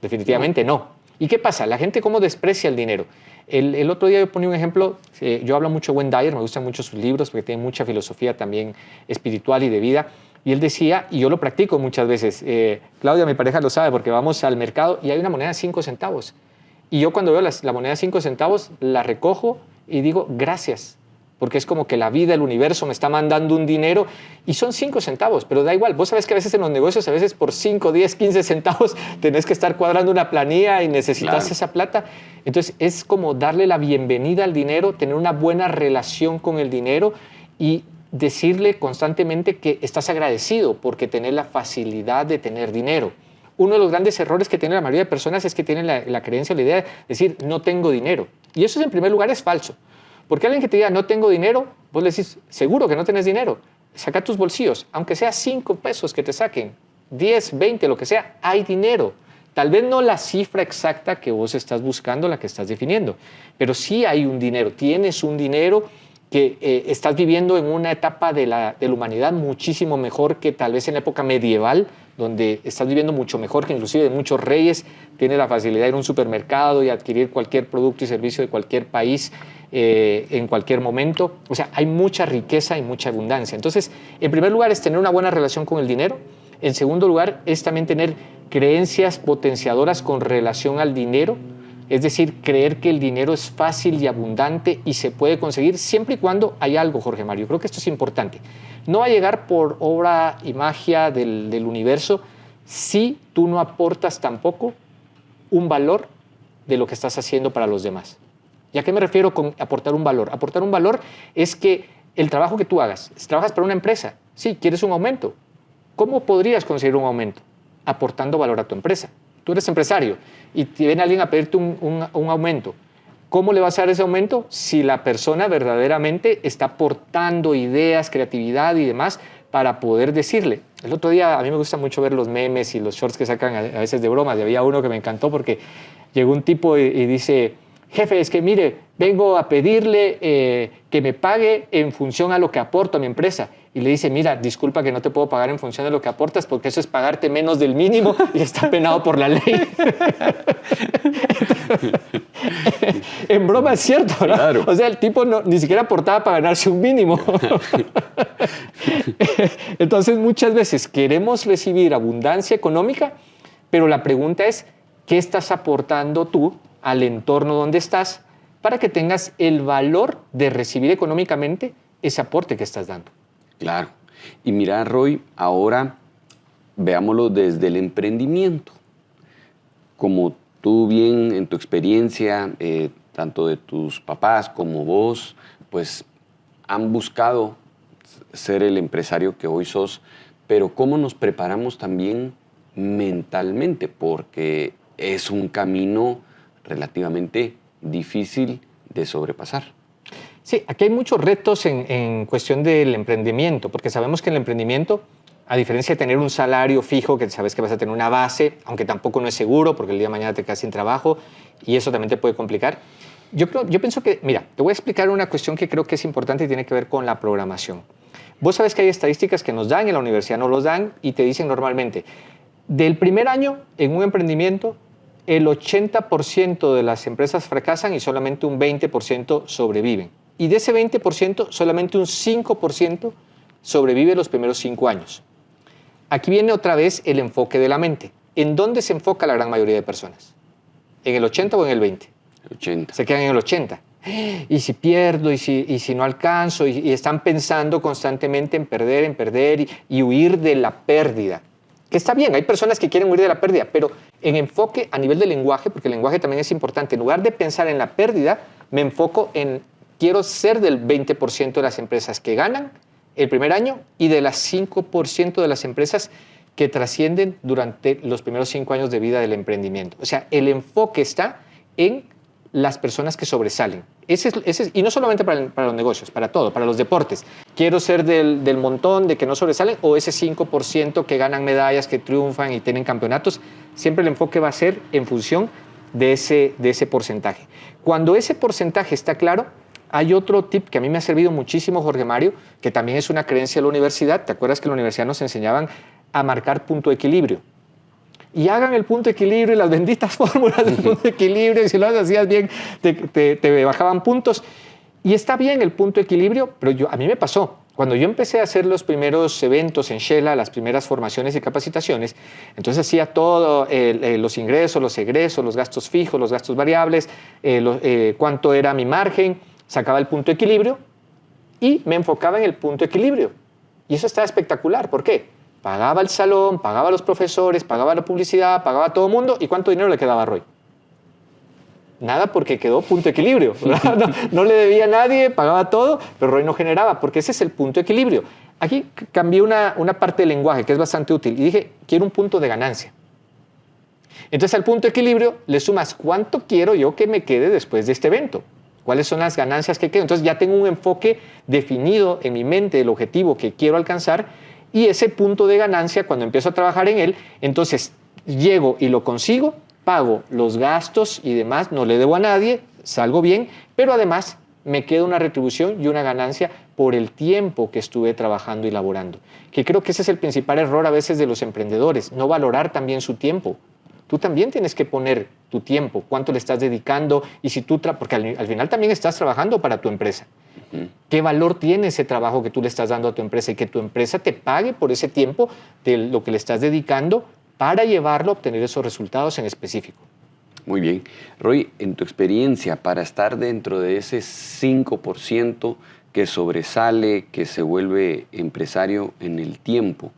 Speaker 1: Definitivamente no. ¿Y qué pasa? La gente cómo desprecia el dinero. El otro día yo ponía un ejemplo, yo hablo mucho de Wayne Dyer, me gustan mucho sus libros porque tiene mucha filosofía también espiritual y de vida. Y él decía, y yo lo practico muchas veces, Claudia, mi pareja lo sabe porque vamos al mercado y hay una moneda de 5 centavos. Y yo cuando veo la moneda de 5 centavos, la recojo y digo, gracias. Porque es como que la vida, el universo me está mandando un dinero y son 5 centavos, pero da igual. Vos sabés que a veces en los negocios, a veces por 5, 10, 15 centavos tenés que estar cuadrando una planilla y necesitas esa plata. Entonces es como darle la bienvenida al dinero, tener una buena relación con el dinero y decirle constantemente que estás agradecido porque tenés la facilidad de tener dinero. Uno de los grandes errores que tiene la mayoría de personas es que tienen la creencia o la idea de decir no tengo dinero. Y eso en primer lugar es falso. Porque alguien que te diga no tengo dinero, vos le decís seguro que no tenés dinero. Saca tus bolsillos, aunque sea 5 pesos que te saquen, 10, 20, lo que sea, hay dinero. Tal vez no la cifra exacta que vos estás buscando, la que estás definiendo, pero sí hay un dinero, tienes un dinero que estás viviendo en una etapa de la humanidad muchísimo mejor que tal vez en la época medieval, donde estás viviendo mucho mejor que inclusive de muchos reyes, tienes la facilidad de ir a un supermercado y adquirir cualquier producto y servicio de cualquier país en cualquier momento. O sea, hay mucha riqueza y mucha abundancia. Entonces, en primer lugar es tener una buena relación con el dinero. En segundo lugar es también tener creencias potenciadoras con relación al dinero. Es decir, creer que el dinero es fácil y abundante y se puede conseguir siempre y cuando hay algo, Jorge Mario. Creo que esto es importante. No va a llegar por obra y magia del universo si tú no aportas tampoco un valor de lo que estás haciendo para los demás. ¿Y a qué me refiero con aportar un valor? Aportar un valor es que el trabajo que tú hagas, si trabajas para una empresa, sí, quieres un aumento. ¿Cómo podrías conseguir un aumento? Aportando valor a tu empresa. Tú eres empresario y te viene alguien a pedirte un aumento. ¿Cómo le vas a dar ese aumento? Si la persona verdaderamente está aportando ideas, creatividad y demás para poder decirle. El otro día a mí me gusta mucho ver los memes y los shorts que sacan a veces de bromas. Y había uno que me encantó porque llegó un tipo y dice, jefe, es que mire, vengo a pedirle que me pague en función a lo que aporto a mi empresa. Y le dice, mira, disculpa que no te puedo pagar en función de lo que aportas porque eso es pagarte menos del mínimo y está penado por la ley. En broma es cierto, ¿no?
Speaker 2: Claro.
Speaker 1: O sea, el tipo ni siquiera aportaba para ganarse un mínimo. Entonces, muchas veces queremos recibir abundancia económica, pero la pregunta es, ¿qué estás aportando tú al entorno donde estás para que tengas el valor de recibir económicamente ese aporte que estás dando?
Speaker 2: Claro. Y mira, Roy, ahora veámoslo desde el emprendimiento. Como tú bien en tu experiencia, tanto de tus papás como vos, pues han buscado ser el empresario que hoy sos, pero ¿cómo nos preparamos también mentalmente? Porque es un camino relativamente difícil de sobrepasar.
Speaker 1: Sí, aquí hay muchos retos en cuestión del emprendimiento, porque sabemos que el emprendimiento, a diferencia de tener un salario fijo, que sabes que vas a tener una base, aunque tampoco no es seguro, porque el día de mañana te quedas sin trabajo y eso también te puede complicar. Yo pienso que, mira, te voy a explicar una cuestión que creo que es importante y tiene que ver con la programación. Vos sabes que hay estadísticas que nos dan, en la universidad no los dan, y te dicen normalmente, del primer año en un emprendimiento, el 80% de las empresas fracasan y solamente un 20% sobreviven. Y de ese 20%, solamente un 5% sobrevive los primeros 5 años. Aquí viene otra vez el enfoque de la mente. ¿En dónde se enfoca la gran mayoría de personas? ¿En el 80 o en el 20?
Speaker 2: El 80.
Speaker 1: Se quedan en el 80. ¿Y si pierdo? ¿Y si no alcanzo? Y están pensando constantemente en perder y huir de la pérdida. Que está bien, hay personas que quieren huir de la pérdida, pero en enfoque a nivel de lenguaje, porque el lenguaje también es importante, en lugar de pensar en la pérdida, me enfoco en quiero ser del 20% de las empresas que ganan el primer año y de las 5% de las empresas que trascienden durante los primeros 5 años de vida del emprendimiento. O sea, el enfoque está en las personas que sobresalen. Y no solamente para los negocios, para todo, para los deportes. Quiero ser del montón de que no sobresalen o ese 5% que ganan medallas, que triunfan y tienen campeonatos. Siempre el enfoque va a ser en función de ese porcentaje. Cuando ese porcentaje está claro, hay otro tip que a mí me ha servido muchísimo, Jorge Mario, que también es una creencia de la universidad. ¿Te acuerdas que en la universidad nos enseñaban a marcar punto de equilibrio? Y hagan el punto de equilibrio y las benditas fórmulas del punto de equilibrio, y si lo hacías bien, te bajaban puntos. Y está bien el punto de equilibrio, pero a mí me pasó. Cuando yo empecé a hacer los primeros eventos en Shela, las primeras formaciones y capacitaciones, entonces hacía todo, los ingresos, los egresos, los gastos fijos, los gastos variables, cuánto era mi margen, sacaba el punto de equilibrio y me enfocaba en el punto de equilibrio. Y eso estaba espectacular. ¿Por qué? Pagaba el salón, pagaba a los profesores, pagaba la publicidad, pagaba a todo el mundo. ¿Y cuánto dinero le quedaba a Roy? Nada, porque quedó punto de equilibrio. No le debía a nadie, pagaba todo, pero Roy no generaba, porque ese es el punto de equilibrio. Aquí cambié una parte del lenguaje que es bastante útil y dije, quiero un punto de ganancia. Entonces al punto de equilibrio le sumas cuánto quiero yo que me quede después de este evento. ¿Cuáles son las ganancias que quedan? Entonces ya tengo un enfoque definido en mi mente del objetivo que quiero alcanzar y ese punto de ganancia, cuando empiezo a trabajar en él, entonces llego y lo consigo, pago los gastos y demás, no le debo a nadie, salgo bien, pero además me queda una retribución y una ganancia por el tiempo que estuve trabajando y laborando. Que creo que ese es el principal error a veces de los emprendedores, no valorar también su tiempo. Tú también tienes que poner tu tiempo, cuánto le estás dedicando y si tú, porque al final también estás trabajando para tu empresa. ¿Qué valor tiene ese trabajo que tú le estás dando a tu empresa y que tu empresa te pague por ese tiempo de lo que le estás dedicando para llevarlo a obtener esos resultados en específico?
Speaker 2: Muy bien. Roy, en tu experiencia, para estar dentro de ese 5% que sobresale, que se vuelve empresario en el tiempo,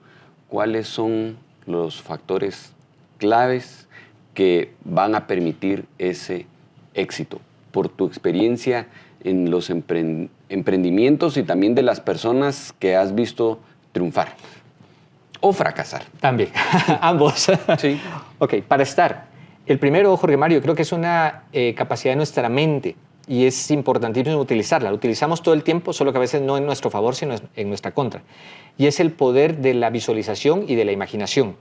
Speaker 2: ¿cuáles son los factores claves que van a permitir ese éxito? Por tu experiencia en los emprendimientos y también de las personas que has visto triunfar o fracasar.
Speaker 1: También, ambos.
Speaker 2: Sí.
Speaker 1: Ok, para estar. El primero, Jorge Mario, creo que es una capacidad de nuestra mente y es importantísimo utilizarla. La utilizamos todo el tiempo, solo que a veces no en nuestro favor, sino en nuestra contra. Y es el poder de la visualización y de la imaginación.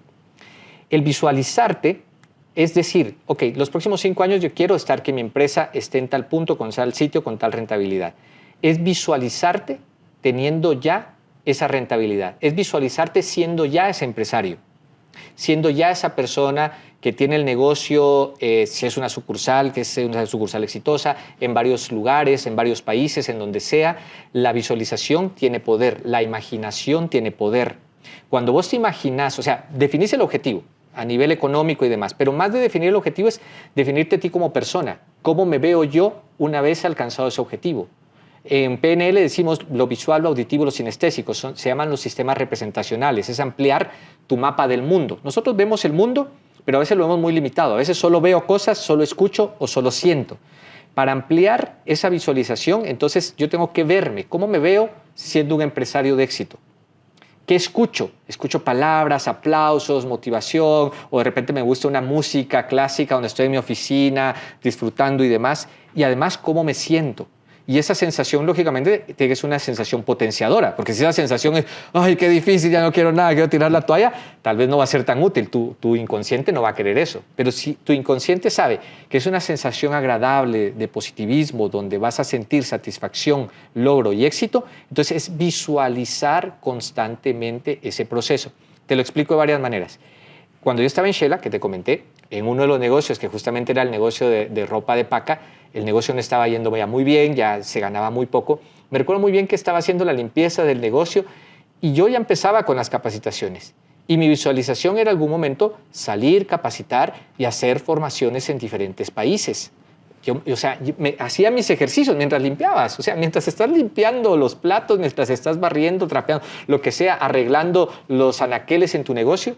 Speaker 1: El visualizarte es decir, ok, los próximos 5 años yo quiero estar que mi empresa esté en tal punto, con tal sitio, con tal rentabilidad. Es visualizarte teniendo ya esa rentabilidad. Es visualizarte siendo ya ese empresario, siendo ya esa persona que tiene el negocio, si es una sucursal, que es una sucursal exitosa, en varios lugares, en varios países, en donde sea. La visualización tiene poder, la imaginación tiene poder. Cuando vos te imaginas, o sea, definís el objetivo a nivel económico y demás, pero más de definir el objetivo es definirte a ti como persona. ¿Cómo me veo yo una vez alcanzado ese objetivo? En PNL decimos lo visual, lo auditivo, lo sinestésico, se llaman los sistemas representacionales, es ampliar tu mapa del mundo. Nosotros vemos el mundo, pero a veces lo vemos muy limitado, a veces solo veo cosas, solo escucho o solo siento. Para ampliar esa visualización, entonces yo tengo que verme, ¿cómo me veo siendo un empresario de éxito? ¿Qué escucho? Escucho palabras, aplausos, motivación, o de repente me gusta una música clásica donde estoy en mi oficina disfrutando y demás. Y además, ¿cómo me siento? Y esa sensación, lógicamente, tiene que ser una sensación potenciadora, porque si esa sensación es, ¡ay, qué difícil, ya no quiero nada, quiero tirar la toalla!, tal vez no va a ser tan útil, tu inconsciente no va a querer eso. Pero si tu inconsciente sabe que es una sensación agradable de positivismo, donde vas a sentir satisfacción, logro y éxito, entonces es visualizar constantemente ese proceso. Te lo explico de varias maneras. Cuando yo estaba en Shela, que te comenté, en uno de los negocios, que justamente era el negocio de ropa de paca, el negocio no estaba yendo ya muy bien, ya se ganaba muy poco. Me recuerdo muy bien que estaba haciendo la limpieza del negocio y yo ya empezaba con las capacitaciones. Y mi visualización era en algún momento salir, capacitar y hacer formaciones en diferentes países. Hacía mis ejercicios mientras limpiabas. O sea, mientras estás limpiando los platos, mientras estás barriendo, trapeando, lo que sea, arreglando los anaqueles en tu negocio,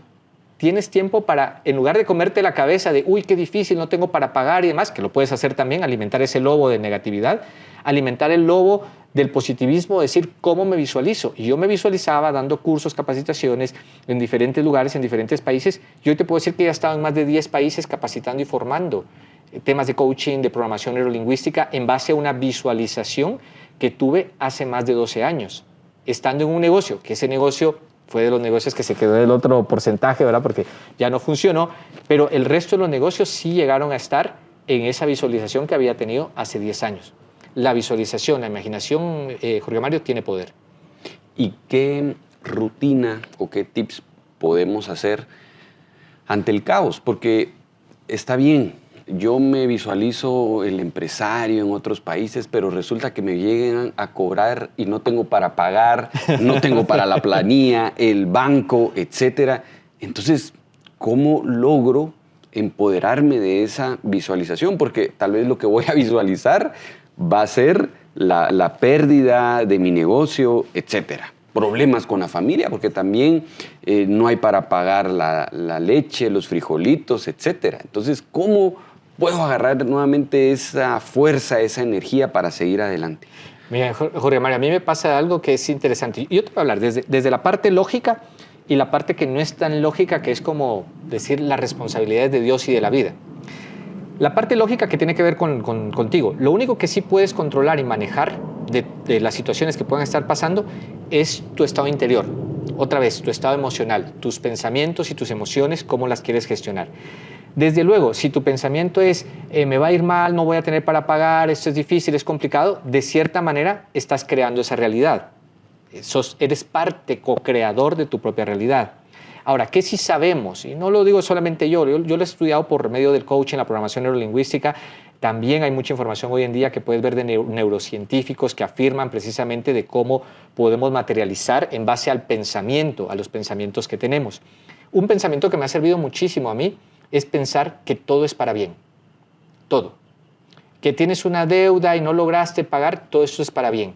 Speaker 1: tienes tiempo para, en lugar de comerte la cabeza de, uy, qué difícil, no tengo para pagar y demás, que lo puedes hacer también, alimentar ese lobo de negatividad, alimentar el lobo del positivismo, decir cómo me visualizo. Y yo me visualizaba dando cursos, capacitaciones en diferentes lugares, en diferentes países. Y hoy te puedo decir que ya he estado en más de 10 países capacitando y formando temas de coaching, de programación neurolingüística, en base a una visualización que tuve hace más de 12 años, estando en un negocio, que ese negocio fue de los negocios que se quedó del otro porcentaje, ¿verdad? Porque ya no funcionó, pero el resto de los negocios sí llegaron a estar en esa visualización que había tenido hace 10 años. La visualización, la imaginación, Jorge Mario, tiene poder.
Speaker 2: ¿Y qué rutina o qué tips podemos hacer ante el caos? Porque está bien, yo me visualizo el empresario en otros países, pero resulta que me lleguen a cobrar y no tengo para pagar, no tengo para la planilla, el banco, etcétera. Entonces, ¿cómo logro empoderarme de esa visualización? Porque tal vez lo que voy a visualizar va a ser la pérdida de mi negocio, etcétera. Problemas con la familia, porque también no hay para pagar la leche, los frijolitos, etcétera. Entonces, ¿cómo puedo agarrar nuevamente esa fuerza, esa energía para seguir adelante?
Speaker 1: Mira, Jorge Mario, a mí me pasa algo que es interesante. Yo te voy a hablar desde la parte lógica y la parte que no es tan lógica, que es como decir las responsabilidades de Dios y de la vida. La parte lógica que tiene que ver contigo. Lo único que sí puedes controlar y manejar de las situaciones que puedan estar pasando es tu estado interior. Otra vez, tu estado emocional, tus pensamientos y tus emociones, cómo las quieres gestionar. Desde luego, si tu pensamiento es me va a ir mal, no voy a tener para pagar, esto es difícil, es complicado, de cierta manera estás creando esa realidad. Eres parte co-creador de tu propia realidad. Ahora, ¿qué sí sabemos? Y no lo digo solamente yo lo he estudiado por medio del coaching, la programación neurolingüística. También hay mucha información hoy en día que puedes ver de neurocientíficos que afirman precisamente de cómo podemos materializar en base al pensamiento, a los pensamientos que tenemos. Un pensamiento que me ha servido muchísimo a mí es pensar que todo es para bien. Todo. Que tienes una deuda y no lograste pagar, todo eso es para bien.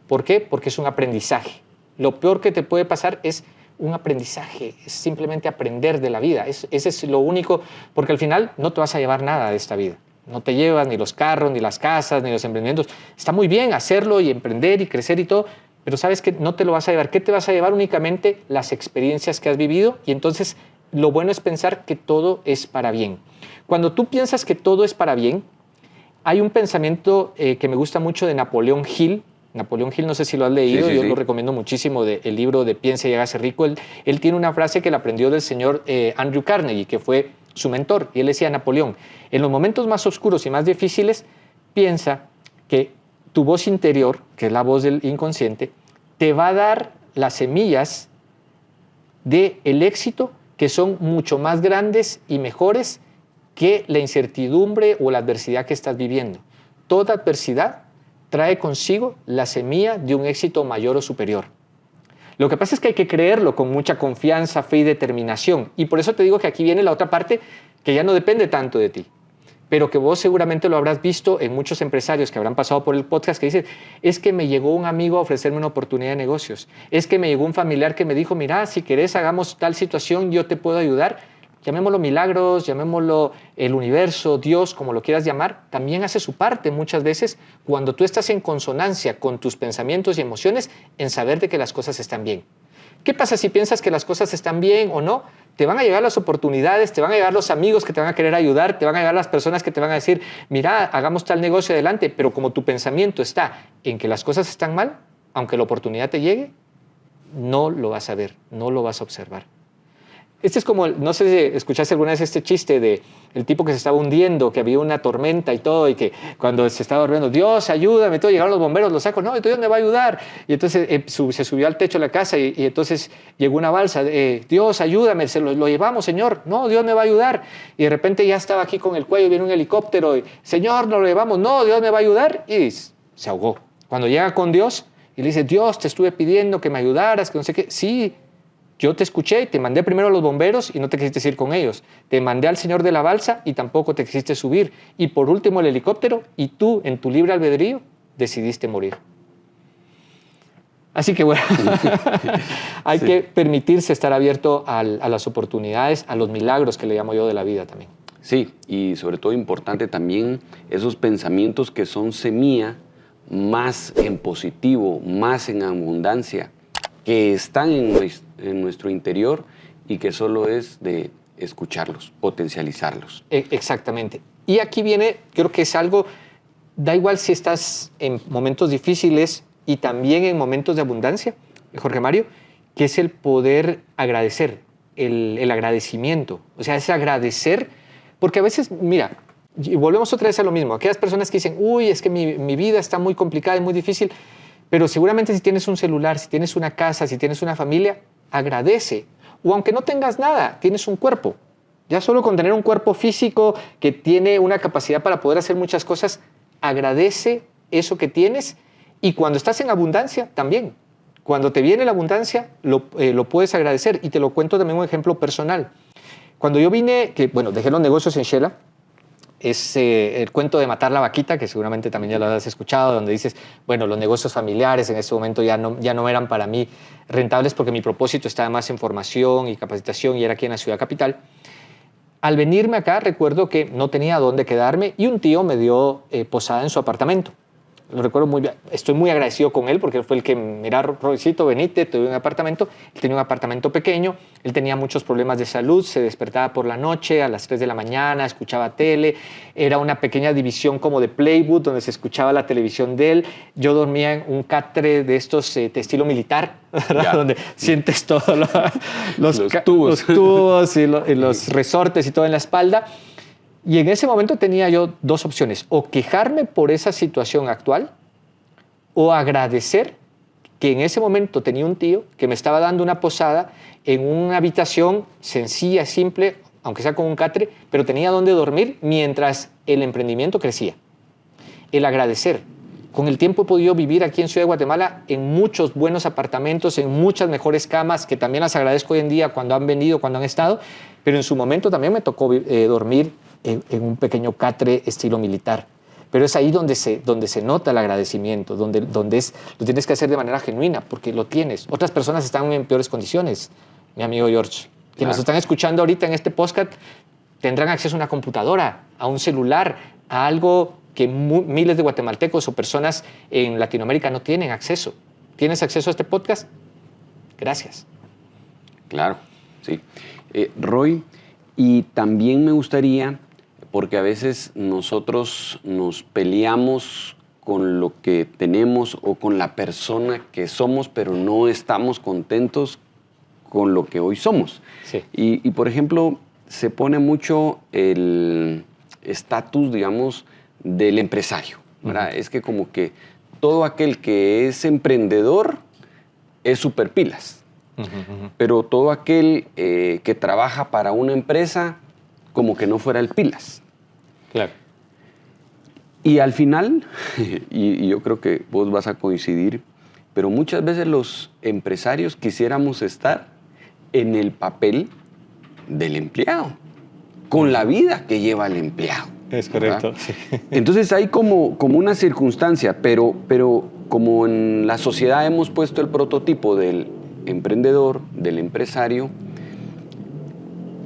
Speaker 1: ¿Por qué? Porque es un aprendizaje. Lo peor que te puede pasar es un aprendizaje, es simplemente aprender de la vida. Ese es lo único, porque al final no te vas a llevar nada de esta vida. No te llevas ni los carros, ni las casas, ni los emprendimientos. Está muy bien hacerlo y emprender y crecer y todo, pero sabes que no te lo vas a llevar. ¿Qué te vas a llevar? Únicamente las experiencias que has vivido, y entonces lo bueno es pensar que todo es para bien. Cuando tú piensas que todo es para bien, hay un pensamiento que me gusta mucho de Napoleón Hill. Napoleón Hill, no sé si lo has leído, yo lo recomiendo muchísimo, el libro de Piensa y hágase rico. Él tiene una frase que la aprendió del señor Andrew Carnegie, que fue su mentor, y él decía a Napoleón: en los momentos más oscuros y más difíciles, piensa que tu voz interior, que es la voz del inconsciente, te va a dar las semillas del éxito que son mucho más grandes y mejores que la incertidumbre o la adversidad que estás viviendo. Toda adversidad trae consigo la semilla de un éxito mayor o superior. Lo que pasa es que hay que creerlo con mucha confianza, fe y determinación. Y por eso te digo que aquí viene la otra parte que ya no depende tanto de ti, pero que vos seguramente lo habrás visto en muchos empresarios que habrán pasado por el podcast, que dicen: es que me llegó un amigo a ofrecerme una oportunidad de negocios, es que me llegó un familiar que me dijo: mira, si querés hagamos tal situación, yo te puedo ayudar. Llamémoslo milagros, llamémoslo el universo, Dios, como lo quieras llamar, también hace su parte muchas veces cuando tú estás en consonancia con tus pensamientos y emociones en saber de que las cosas están bien. ¿Qué pasa si piensas que las cosas están bien o no? Te van a llegar las oportunidades, te van a llegar los amigos que te van a querer ayudar, te van a llegar las personas que te van a decir: mira, hagamos tal negocio adelante, pero como tu pensamiento está en que las cosas están mal, aunque la oportunidad te llegue, no lo vas a ver, no lo vas a observar. Este es como, no sé si escuchaste alguna vez este chiste de el tipo que se estaba hundiendo, que había una tormenta y todo, y que cuando se estaba durmiendo: Dios, ayúdame, todo, llegaron los bomberos, lo saco, no, ¿Dios me va a ayudar? Y entonces se subió al techo de la casa y entonces llegó una balsa: Dios, ayúdame, lo llevamos, Señor, no, Dios me va a ayudar. Y de repente ya estaba aquí con el cuello, viene un helicóptero, y, Señor, nos lo llevamos, no, Dios me va a ayudar, y se ahogó. Cuando llega con Dios y le dice: Dios, te estuve pidiendo que me ayudaras, que no sé qué. Sí, yo te escuché y te mandé primero a los bomberos y no te quisiste ir con ellos. Te mandé al señor de la balsa y tampoco te quisiste subir. Y por último el helicóptero, y tú, en tu libre albedrío, decidiste morir. Así que bueno, hay que permitirse estar abierto a las oportunidades, a los milagros que le llamo yo de la vida también.
Speaker 2: Sí, y sobre todo importante también esos pensamientos que son semilla más en positivo, más en abundancia, que están en nuestro interior y que solo es de escucharlos, potencializarlos.
Speaker 1: Exactamente. Y aquí viene, creo que es algo, da igual si estás en momentos difíciles y también en momentos de abundancia, Jorge Mario, que es el poder agradecer, el agradecimiento. O sea, es agradecer, porque a veces, mira, y volvemos otra vez a lo mismo, aquellas personas que dicen, uy, es que mi vida está muy complicada y muy difícil, pero seguramente si tienes un celular, si tienes una casa, si tienes una familia, agradece. O aunque no tengas nada, tienes un cuerpo. Ya solo con tener un cuerpo físico que tiene una capacidad para poder hacer muchas cosas, agradece eso que tienes. Y cuando estás en abundancia, también. Cuando te viene la abundancia, lo puedes agradecer. Y te lo cuento también un ejemplo personal. Cuando yo vine, dejé los negocios en Shela, es el cuento de matar la vaquita, que seguramente también ya lo has escuchado, donde dices, bueno, los negocios familiares en ese momento ya no eran para mí rentables porque mi propósito estaba más en formación y capacitación y era aquí en la ciudad capital. Al venirme acá, recuerdo que no tenía dónde quedarme y un tío me dio posada en su apartamento. Lo recuerdo muy bien. Estoy muy agradecido con él porque él fue el que, mira, Roycito, venite, te doy un apartamento. Él tenía un apartamento pequeño, él tenía muchos problemas de salud, se despertaba por la noche a las 3 de la mañana, escuchaba tele, era una pequeña división como de Playwood donde se escuchaba la televisión de él. Yo dormía en un catre de estos de estilo militar, ¿verdad? Donde sientes todos los tubos y los resortes y todo en la espalda. Y en ese momento tenía yo dos opciones, o quejarme por esa situación actual o agradecer que en ese momento tenía un tío que me estaba dando una posada en una habitación sencilla, simple, aunque sea con un catre, pero tenía donde dormir mientras el emprendimiento crecía. El agradecer. Con el tiempo he podido vivir aquí en Ciudad de Guatemala en muchos buenos apartamentos, en muchas mejores camas, que también las agradezco hoy en día cuando han venido, cuando han estado, pero en su momento también me tocó dormir en un pequeño catre estilo militar. Pero es ahí donde se nota el agradecimiento, donde lo tienes que hacer de manera genuina, porque lo tienes. Otras personas están en peores condiciones, mi amigo George. Quienes nos están escuchando ahorita en este podcast tendrán acceso a una computadora, a un celular, a algo que miles de guatemaltecos o personas en Latinoamérica no tienen acceso. ¿Tienes acceso a este podcast? Gracias.
Speaker 2: Claro, sí. Roy, y también me gustaría, porque a veces nosotros nos peleamos con lo que tenemos o con la persona que somos, pero no estamos contentos con lo que hoy somos.
Speaker 1: Sí.
Speaker 2: Y por ejemplo, se pone mucho el estatus, digamos, del empresario, ¿verdad? Es que como que todo aquel que es emprendedor es superpilas. Pero todo aquel que trabaja para una empresa como que no fuera el pilas.
Speaker 1: Claro.
Speaker 2: Y al final, y yo creo que vos vas a coincidir, pero muchas veces los empresarios quisiéramos estar en el papel del empleado, con la vida que lleva el empleado.
Speaker 1: Es correcto. Sí.
Speaker 2: Entonces hay como una circunstancia, pero como en la sociedad hemos puesto el prototipo del emprendedor, del empresario,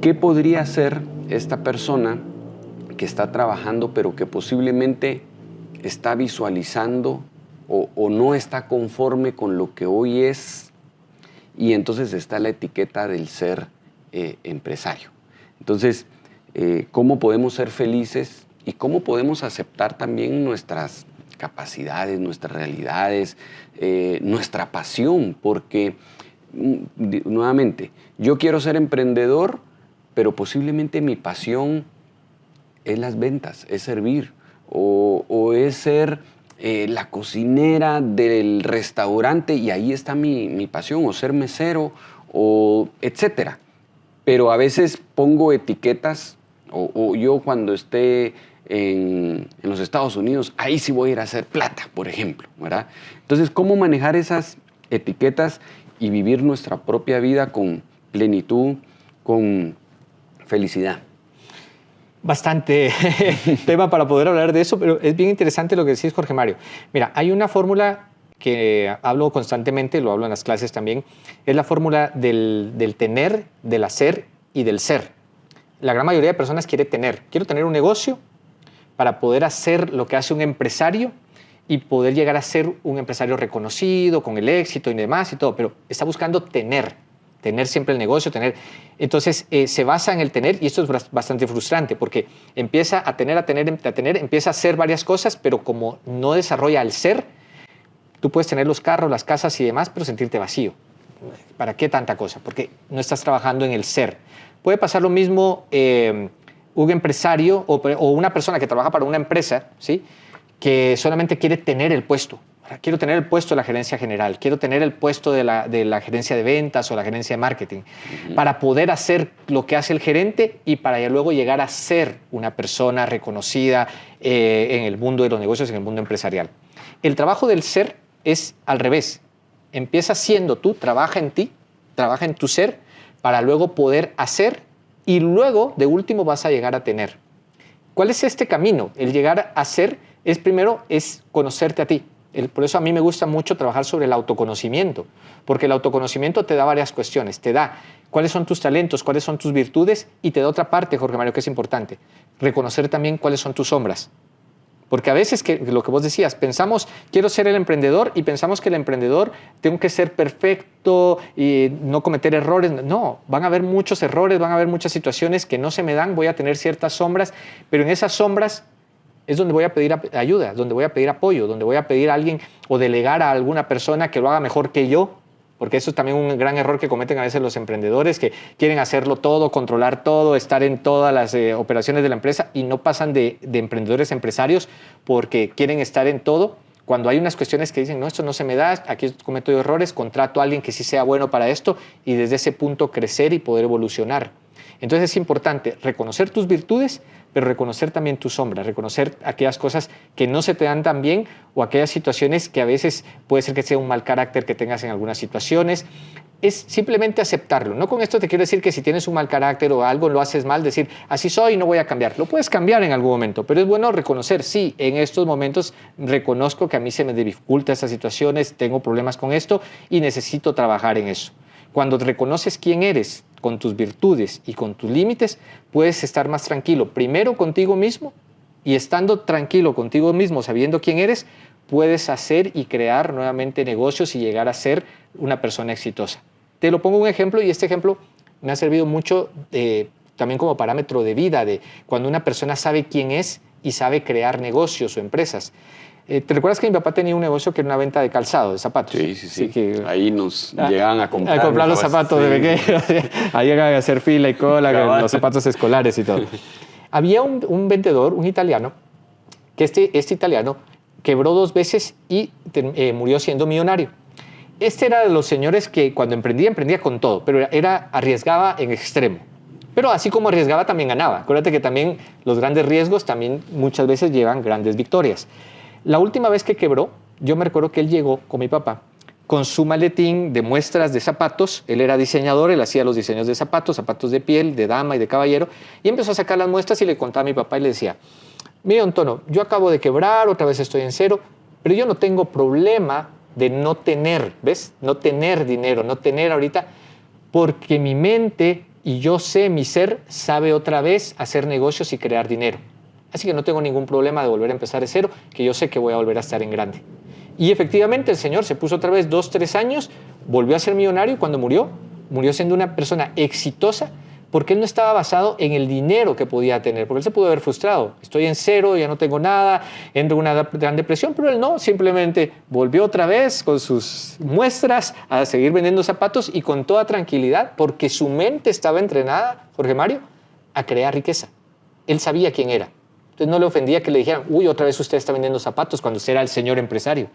Speaker 2: ¿qué podría hacer esta persona que está trabajando, pero que posiblemente está visualizando o no está conforme con lo que hoy es? Y entonces está la etiqueta del ser empresario. Entonces, ¿cómo podemos ser felices y cómo podemos aceptar también nuestras capacidades, nuestras realidades, nuestra pasión? Porque, nuevamente, yo quiero ser emprendedor, pero posiblemente mi pasión es las ventas, es servir, o es ser la cocinera del restaurante y ahí está mi pasión, o ser mesero, o etcétera. Pero a veces pongo etiquetas, o yo cuando esté en los Estados Unidos, ahí sí voy a ir a hacer plata, por ejemplo, ¿verdad? Entonces, ¿cómo manejar esas etiquetas y vivir nuestra propia vida con plenitud, con felicidad?
Speaker 1: Bastante tema para poder hablar de eso, pero es bien interesante lo que decís, Jorge Mario. Mira, hay una fórmula que hablo constantemente, lo hablo en las clases también, es la fórmula del tener, del hacer y del ser. La gran mayoría de personas quiero tener un negocio para poder hacer lo que hace un empresario y poder llegar a ser un empresario reconocido, con el éxito y demás y todo, pero está buscando tener siempre el negocio, Entonces, se basa en el tener, y esto es bastante frustrante, porque empieza a tener, empieza a hacer varias cosas, pero como no desarrolla el ser, tú puedes tener los carros, las casas y demás, pero sentirte vacío. ¿Para qué tanta cosa? Porque no estás trabajando en el ser. Puede pasar lo mismo un empresario o una persona que trabaja para una empresa, ¿sí?, que solamente quiere tener el puesto. Quiero tener el puesto de la gerencia general, quiero tener el puesto de la gerencia de ventas o la gerencia de marketing, para poder hacer lo que hace el gerente y para luego llegar a ser una persona reconocida en el mundo de los negocios, en el mundo empresarial. El trabajo del ser es al revés. Empieza siendo tú, trabaja en ti, trabaja en tu ser, para luego poder hacer y luego, de último, vas a llegar a tener. ¿Cuál es este camino? El llegar a ser primero conocerte a ti. Por eso a mí me gusta mucho trabajar sobre el autoconocimiento, porque el autoconocimiento te da varias cuestiones. Te da cuáles son tus talentos, cuáles son tus virtudes, y te da otra parte, Jorge Mario, que es importante, reconocer también cuáles son tus sombras. Porque a veces, lo que vos decías, pensamos, quiero ser el emprendedor, y pensamos que el emprendedor tengo que ser perfecto y no cometer errores. No, van a haber muchos errores, van a haber muchas situaciones que no se me dan, voy a tener ciertas sombras, pero en esas sombras es donde voy a pedir ayuda, donde voy a pedir apoyo, donde voy a pedir a alguien o delegar a alguna persona que lo haga mejor que yo, porque eso es también un gran error que cometen a veces los emprendedores, que quieren hacerlo todo, controlar todo, estar en todas las operaciones de la empresa, y no pasan de emprendedores a empresarios porque quieren estar en todo. Cuando hay unas cuestiones que dicen, no, esto no se me da, aquí cometo yo errores, contrato a alguien que sí sea bueno para esto, y desde ese punto crecer y poder evolucionar. Entonces es importante reconocer tus virtudes, pero reconocer también tus sombras, reconocer aquellas cosas que no se te dan tan bien, o aquellas situaciones que a veces puede ser que sea un mal carácter que tengas en algunas situaciones. Es simplemente aceptarlo. No con esto te quiero decir que si tienes un mal carácter o algo lo haces mal, decir, así soy, no voy a cambiar. Lo puedes cambiar en algún momento, pero es bueno reconocer, sí, en estos momentos reconozco que a mí se me dificulta estas situaciones, tengo problemas con esto y necesito trabajar en eso. Cuando reconoces quién eres, con tus virtudes y con tus límites, puedes estar más tranquilo, primero contigo mismo, y estando tranquilo contigo mismo, sabiendo quién eres, puedes hacer y crear nuevamente negocios y llegar a ser una persona exitosa. Te lo pongo un ejemplo, y este ejemplo me ha servido mucho también como parámetro de vida, de cuando una persona sabe quién es y sabe crear negocios o empresas. ¿Te recuerdas que mi papá tenía un negocio que era una venta de calzado, de zapatos?
Speaker 2: Sí. Ahí nos llegaban a comprar.
Speaker 1: A comprar los zapatos de pequeño. Ahí llegaban a hacer fila y cola, los zapatos escolares y todo. Había un vendedor, un italiano, que este italiano quebró 2 veces y murió siendo millonario. Este era de los señores que cuando emprendía con todo, pero arriesgaba en extremo. Pero así como arriesgaba, también ganaba. Acuérdate que también los grandes riesgos también muchas veces llevan grandes victorias. La última vez que quebró, yo me recuerdo que él llegó con mi papá con su maletín de muestras de zapatos. Él era diseñador, él hacía los diseños de zapatos de piel, de dama y de caballero, y empezó a sacar las muestras y le contaba a mi papá y le decía, mira, don Tono, yo acabo de quebrar, otra vez estoy en cero, pero yo no tengo problema de no tener, ¿ves? No tener dinero, no tener ahorita, porque mi mente y yo sé, mi ser sabe otra vez hacer negocios y crear dinero. Así que no tengo ningún problema de volver a empezar de cero, que yo sé que voy a volver a estar en grande. Y efectivamente el señor se puso otra vez 2, 3 años, volvió a ser millonario, y cuando murió siendo una persona exitosa, porque él no estaba basado en el dinero que podía tener, porque él se pudo haber frustrado. Estoy en cero, ya no tengo nada, entro en una gran depresión, pero él no, simplemente volvió otra vez con sus muestras a seguir vendiendo zapatos y con toda tranquilidad, porque su mente estaba entrenada, Jorge Mario, a crear riqueza. Él sabía quién era. Entonces no le ofendía que le dijeran, uy, otra vez usted está vendiendo zapatos cuando usted era el señor empresario.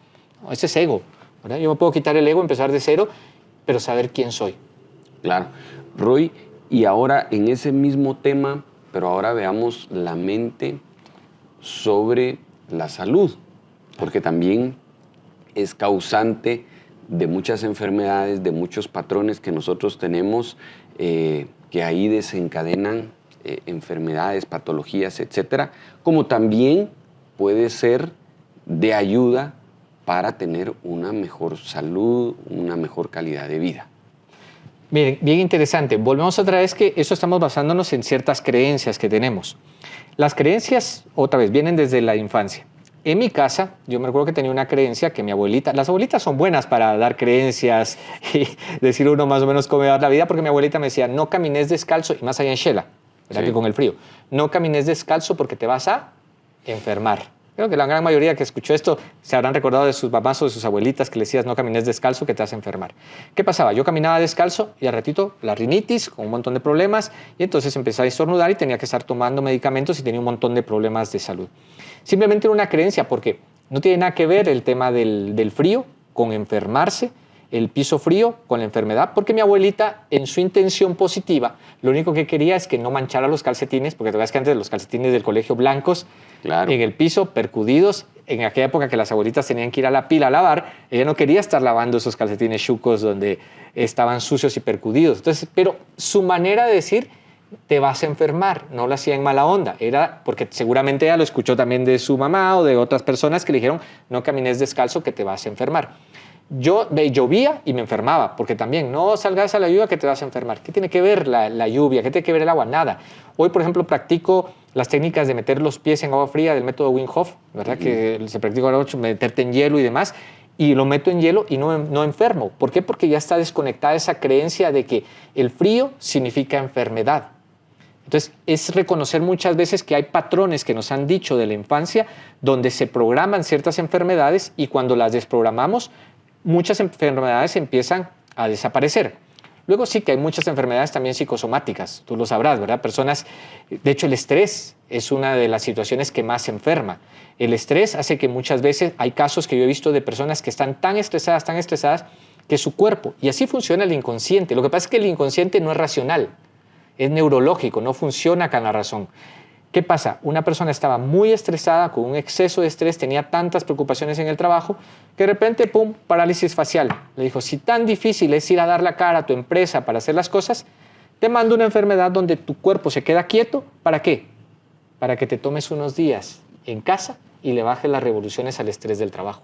Speaker 1: No, ese es ego, ¿verdad? Yo me puedo quitar el ego, empezar de cero, pero saber quién soy.
Speaker 2: Claro. Roy, y ahora en ese mismo tema, pero ahora veamos la mente sobre la salud, porque también es causante de muchas enfermedades, de muchos patrones que nosotros tenemos, que ahí desencadenan enfermedades, patologías, etcétera, como también puede ser de ayuda para tener una mejor salud, una mejor calidad de vida.
Speaker 1: Miren, bien interesante. Volvemos otra vez que eso estamos basándonos en ciertas creencias que tenemos. Las creencias, otra vez, vienen desde la infancia. En mi casa, yo me recuerdo que tenía una creencia que mi abuelita, las abuelitas son buenas para dar creencias y decir uno más o menos cómo va la vida, porque mi abuelita me decía, no camines descalzo, y más allá en Shela, ¿verdad?
Speaker 2: Sí.
Speaker 1: Que con el frío, no camines descalzo porque te vas a enfermar. Creo que la gran mayoría que escuchó esto se habrán recordado de sus mamás o de sus abuelitas que le decías no camines descalzo que te vas a enfermar. ¿Qué pasaba? Yo caminaba descalzo y al ratito la rinitis con un montón de problemas y entonces empecé a estornudar y tenía que estar tomando medicamentos y tenía un montón de problemas de salud. Simplemente era una creencia porque no tiene nada que ver el tema del frío con enfermarse, el piso frío con la enfermedad, porque mi abuelita, en su intención positiva, lo único que quería es que no manchara los calcetines, porque te ves que antes los calcetines del colegio blancos,
Speaker 2: Claro.
Speaker 1: en el piso, percudidos, en aquella época que las abuelitas tenían que ir a la pila a lavar, ella no quería estar lavando esos calcetines chucos donde estaban sucios y percudidos. Entonces, pero su manera de decir, te vas a enfermar, no lo hacía en mala onda, era porque seguramente ella lo escuchó también de su mamá o de otras personas que le dijeron, no camines descalzo que te vas a enfermar. Yo llovía y me enfermaba, porque también no salgas a la lluvia que te vas a enfermar. ¿Qué tiene que ver la lluvia? ¿Qué tiene que ver el agua? Nada. Hoy, por ejemplo, practico las técnicas de meter los pies en agua fría del método Wim Hof, ¿verdad? Que se practica ahora mucho, meterte en hielo y demás, y lo meto en hielo y no enfermo. ¿Por qué? Porque ya está desconectada esa creencia de que el frío significa enfermedad. Entonces, es reconocer muchas veces que hay patrones que nos han dicho de la infancia donde se programan ciertas enfermedades y cuando las desprogramamos, muchas enfermedades empiezan a desaparecer. Luego sí que hay muchas enfermedades también psicosomáticas, tú lo sabrás, ¿verdad? Personas, de hecho el estrés es una de las situaciones que más enferma. El estrés hace que muchas veces, hay casos que yo he visto de personas que están tan estresadas, que su cuerpo, y así funciona el inconsciente. Lo que pasa es que el inconsciente no es racional, es neurológico, no funciona con la razón. ¿Qué pasa? Una persona estaba muy estresada, con un exceso de estrés, tenía tantas preocupaciones en el trabajo, que de repente, ¡pum!, parálisis facial. Le dijo, si tan difícil es ir a dar la cara a tu empresa para hacer las cosas, te mando una enfermedad donde tu cuerpo se queda quieto. ¿Para qué? Para que te tomes unos días en casa y le bajes las revoluciones al estrés del trabajo.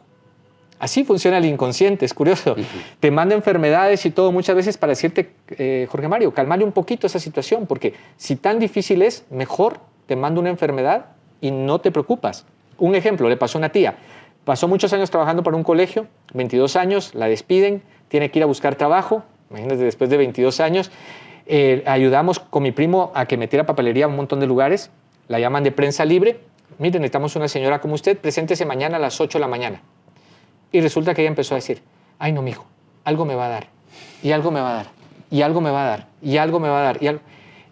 Speaker 1: Así funciona el inconsciente, es curioso. Te manda enfermedades y todo muchas veces para decirte, Jorge Mario, calmale un poquito esa situación, porque si tan difícil es, mejor te mando una enfermedad y no te preocupas. Un ejemplo, le pasó a una tía. Pasó muchos años trabajando para un colegio, 22 años, la despiden, tiene que ir a buscar trabajo. Imagínate, después de 22 años, ayudamos con mi primo a que metiera papelería a un montón de lugares. La llaman de prensa libre. Miren, necesitamos una señora como usted, preséntese mañana a las 8 de la mañana. Y resulta que ella empezó a decir, ay no, mijo, algo me va a dar, y algo me va a dar, y algo me va a dar, y algo me va a dar.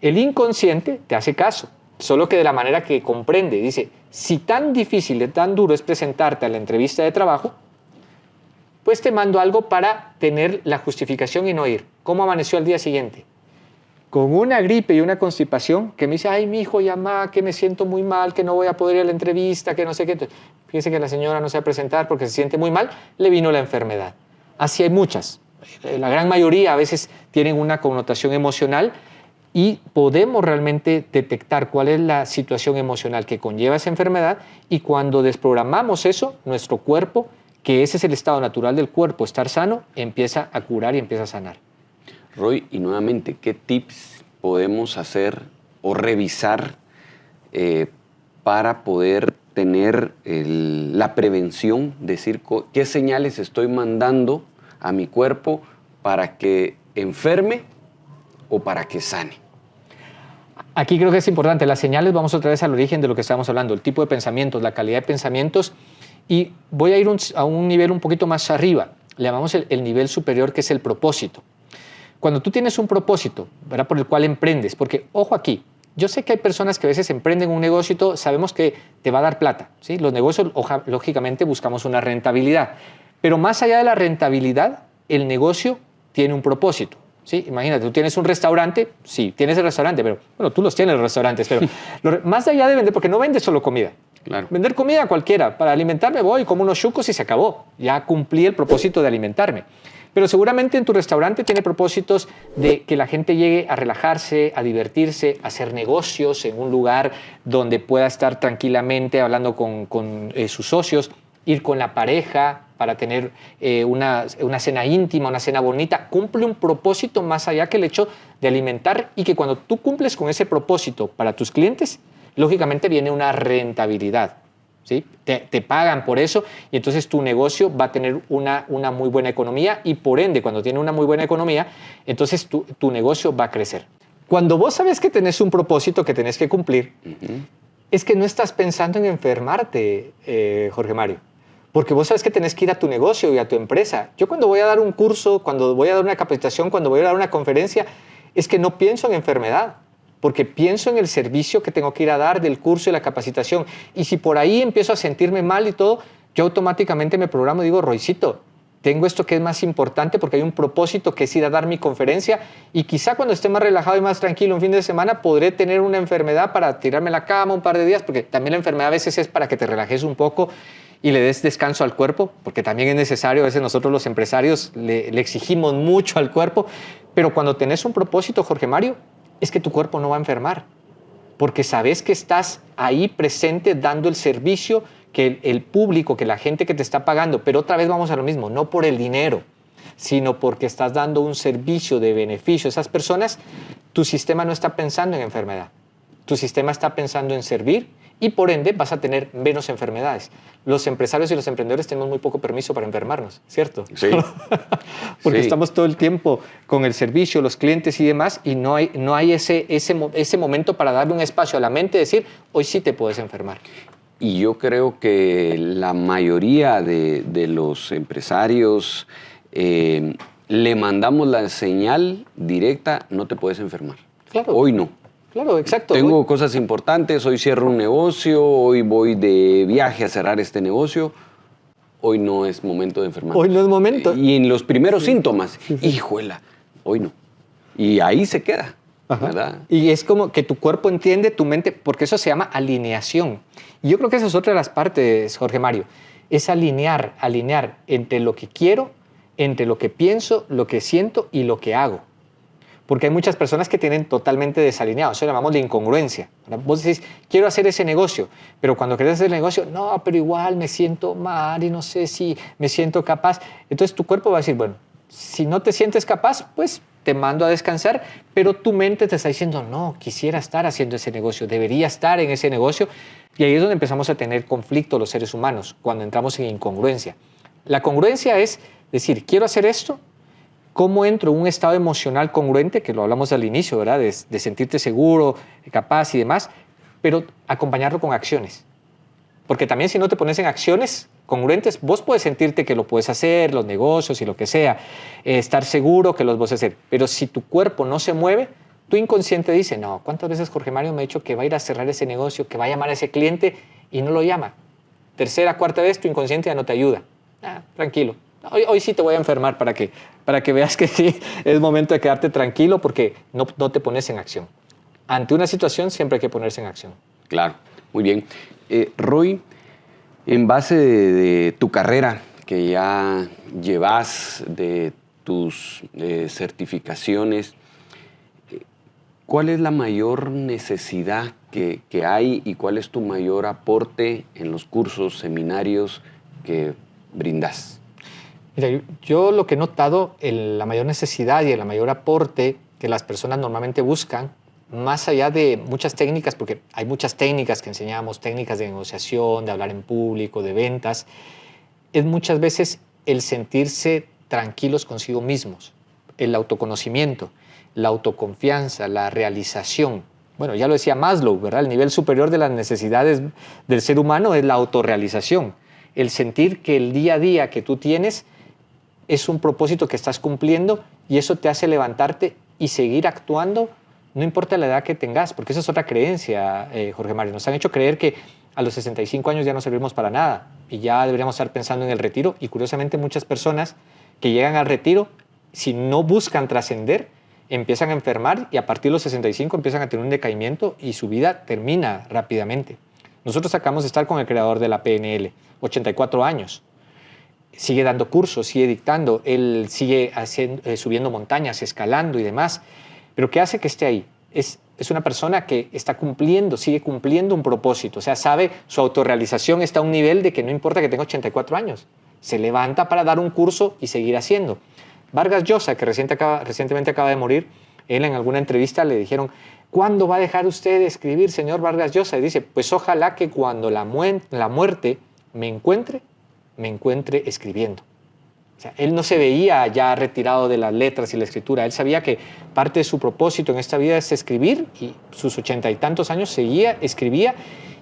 Speaker 1: El inconsciente te hace caso, solo que de la manera que comprende. Dice, si tan difícil, tan duro es presentarte a la entrevista de trabajo, pues te mando algo para tener la justificación y no ir. ¿Cómo amaneció al día siguiente? Con una gripe y una constipación que me dice, ay, mi hijo, llama, que me siento muy mal, que no voy a poder ir a la entrevista, que no sé qué. Entonces, fíjese que la señora no se va a presentar porque se siente muy mal, le vino la enfermedad. Así hay muchas. La gran mayoría a veces tienen una connotación emocional y podemos realmente detectar cuál es la situación emocional que conlleva esa enfermedad y cuando desprogramamos eso, nuestro cuerpo, que ese es el estado natural del cuerpo, estar sano, empieza a curar y empieza a sanar.
Speaker 2: Roy, y nuevamente, ¿qué tips podemos hacer o revisar para poder tener la prevención? Decir, ¿qué señales estoy mandando a mi cuerpo para que enferme o para que sane?
Speaker 1: Aquí creo que es importante. Las señales, vamos otra vez al origen de lo que estábamos hablando, el tipo de pensamientos, la calidad de pensamientos. Y voy a ir a un nivel un poquito más arriba. Le llamamos el nivel superior, que es el propósito. Cuando tú tienes un propósito, ¿verdad?, por el cual emprendes, porque, ojo aquí, yo sé que hay personas que a veces emprenden un negocio y todo, sabemos que te va a dar plata, ¿sí? Los negocios, lógicamente, buscamos una rentabilidad, pero más allá de la rentabilidad, el negocio tiene un propósito, ¿sí? Imagínate, tú tienes un restaurante, sí, tienes el restaurante, pero, bueno, tú los tienes los restaurantes, pero más allá de vender, porque no vendes solo comida.
Speaker 2: Claro.
Speaker 1: Vender comida cualquiera, para alimentarme voy, como unos chucos y se acabó, ya cumplí el propósito de alimentarme. Pero seguramente en tu restaurante tiene propósitos de que la gente llegue a relajarse, a divertirse, a hacer negocios en un lugar donde pueda estar tranquilamente hablando con sus socios, ir con la pareja para tener una cena íntima, una cena bonita. Cumple un propósito más allá que el hecho de alimentar y que cuando tú cumples con ese propósito para tus clientes, lógicamente viene una rentabilidad. ¿sí? Te pagan por eso y entonces tu negocio va a tener una muy buena economía y por ende, cuando tiene una muy buena economía, entonces tu negocio va a crecer. Cuando vos sabes que tenés un propósito que tenés que cumplir, es que no estás pensando en enfermarte, Jorge Mario, porque vos sabes que tenés que ir a tu negocio y a tu empresa. Yo cuando voy a dar un curso, cuando voy a dar una capacitación, cuando voy a dar una conferencia, es que no pienso en enfermedad, porque pienso en el servicio que tengo que ir a dar del curso y la capacitación. Y si por ahí empiezo a sentirme mal y todo, yo automáticamente me programo y digo, Roycito, tengo esto que es más importante porque hay un propósito que es ir a dar mi conferencia y quizá cuando esté más relajado y más tranquilo un fin de semana podré tener una enfermedad para tirarme a la cama un par de días, porque también la enfermedad a veces es para que te relajes un poco y le des descanso al cuerpo, porque también es necesario. A veces nosotros los empresarios le exigimos mucho al cuerpo, pero cuando tenés un propósito, Jorge Mario, es que tu cuerpo no va a enfermar, porque sabes que estás ahí presente dando el servicio que el público, que la gente que te está pagando, pero otra vez vamos a lo mismo, no por el dinero, sino porque estás dando un servicio de beneficio a esas personas. Tu sistema no está pensando en enfermedad, tu sistema está pensando en servir y por ende vas a tener menos enfermedades. Los empresarios y los emprendedores tenemos muy poco permiso para enfermarnos, ¿cierto?
Speaker 2: Sí.
Speaker 1: Porque
Speaker 2: sí.
Speaker 1: estamos todo el tiempo con el servicio, los clientes y demás, y no hay ese momento para darle un espacio a la mente y decir, hoy sí te puedes enfermar.
Speaker 2: Y yo creo que la mayoría de los empresarios le mandamos la señal directa, no te puedes enfermar.
Speaker 1: Claro.
Speaker 2: Hoy no.
Speaker 1: Claro, exacto.
Speaker 2: Tengo cosas importantes, hoy cierro un negocio, hoy voy de viaje a cerrar este negocio. Hoy no es momento de enfermar.
Speaker 1: Hoy no es momento.
Speaker 2: Y en los primeros síntomas, híjuela, hoy no. Y ahí se queda, ¿verdad?
Speaker 1: Y es como que tu cuerpo entiende, tu mente, porque eso se llama alineación. Y yo creo que esa es otra de las partes, Jorge Mario, es alinear entre lo que quiero, entre lo que pienso, lo que siento y lo que hago. Porque hay muchas personas que tienen totalmente desalineado, eso lo llamamos de incongruencia. Vos decís, quiero hacer ese negocio, pero cuando querés hacer el negocio, no, pero igual me siento mal y no sé si me siento capaz. Entonces tu cuerpo va a decir, bueno, si no te sientes capaz, pues te mando a descansar, pero tu mente te está diciendo, no, quisiera estar haciendo ese negocio, debería estar en ese negocio. Y ahí es donde empezamos a tener conflicto los seres humanos, cuando entramos en incongruencia. La congruencia es decir, quiero hacer esto, ¿cómo entro en un estado emocional congruente? Que lo hablamos al inicio, ¿verdad? De sentirte seguro, capaz y demás, pero acompañarlo con acciones. Porque también si no te pones en acciones congruentes, vos puedes sentirte que lo puedes hacer, los negocios y lo que sea, estar seguro que los vas a hacer. Pero si tu cuerpo no se mueve, tu inconsciente dice, no, ¿cuántas veces Jorge Mario me ha dicho que va a ir a cerrar ese negocio, que va a llamar a ese cliente y no lo llama? Tercera, cuarta vez, tu inconsciente ya no te ayuda. Tranquilo. Hoy sí te voy a enfermar para que veas que sí es momento de quedarte tranquilo porque no te pones en acción. Ante una situación siempre hay que ponerse en acción.
Speaker 2: Claro, muy bien. Roy, en base de tu carrera que ya llevas, de tus certificaciones, ¿cuál es la mayor necesidad que hay y cuál es tu mayor aporte en los cursos, seminarios que brindas?
Speaker 1: Mira, yo lo que he notado, la mayor necesidad y el mayor aporte que las personas normalmente buscan, más allá de muchas técnicas, porque hay muchas técnicas que enseñamos, técnicas de negociación, de hablar en público, de ventas, es muchas veces el sentirse tranquilos consigo mismos, el autoconocimiento, la autoconfianza, la realización. Bueno, ya lo decía Maslow, ¿verdad? El nivel superior de las necesidades del ser humano es la autorrealización, el sentir que el día a día que tú tienes es un propósito que estás cumpliendo y eso te hace levantarte y seguir actuando, no importa la edad que tengas, porque esa es otra creencia, Jorge Mario. Nos han hecho creer que a los 65 años ya no servimos para nada y ya deberíamos estar pensando en el retiro. Y curiosamente muchas personas que llegan al retiro, si no buscan trascender, empiezan a enfermar y a partir de los 65 empiezan a tener un decaimiento y su vida termina rápidamente. Nosotros acabamos de estar con el creador de la PNL, 84 años. Sigue dando cursos, sigue dictando, él sigue subiendo montañas, escalando y demás. Pero ¿qué hace que esté ahí? Es una persona que está cumpliendo, sigue cumpliendo un propósito. O sea, sabe, su autorrealización está a un nivel de que no importa que tenga 84 años. Se levanta para dar un curso y seguir haciendo. Vargas Llosa, que recientemente acaba de morir, Él en alguna entrevista le dijeron, ¿cuándo va a dejar usted de escribir, señor Vargas Llosa? Y dice, pues ojalá que cuando la muerte me encuentre escribiendo. O sea, él no se veía ya retirado de las letras y la escritura. Él sabía que parte de su propósito en esta vida es escribir y sus 80 y tantos años escribía.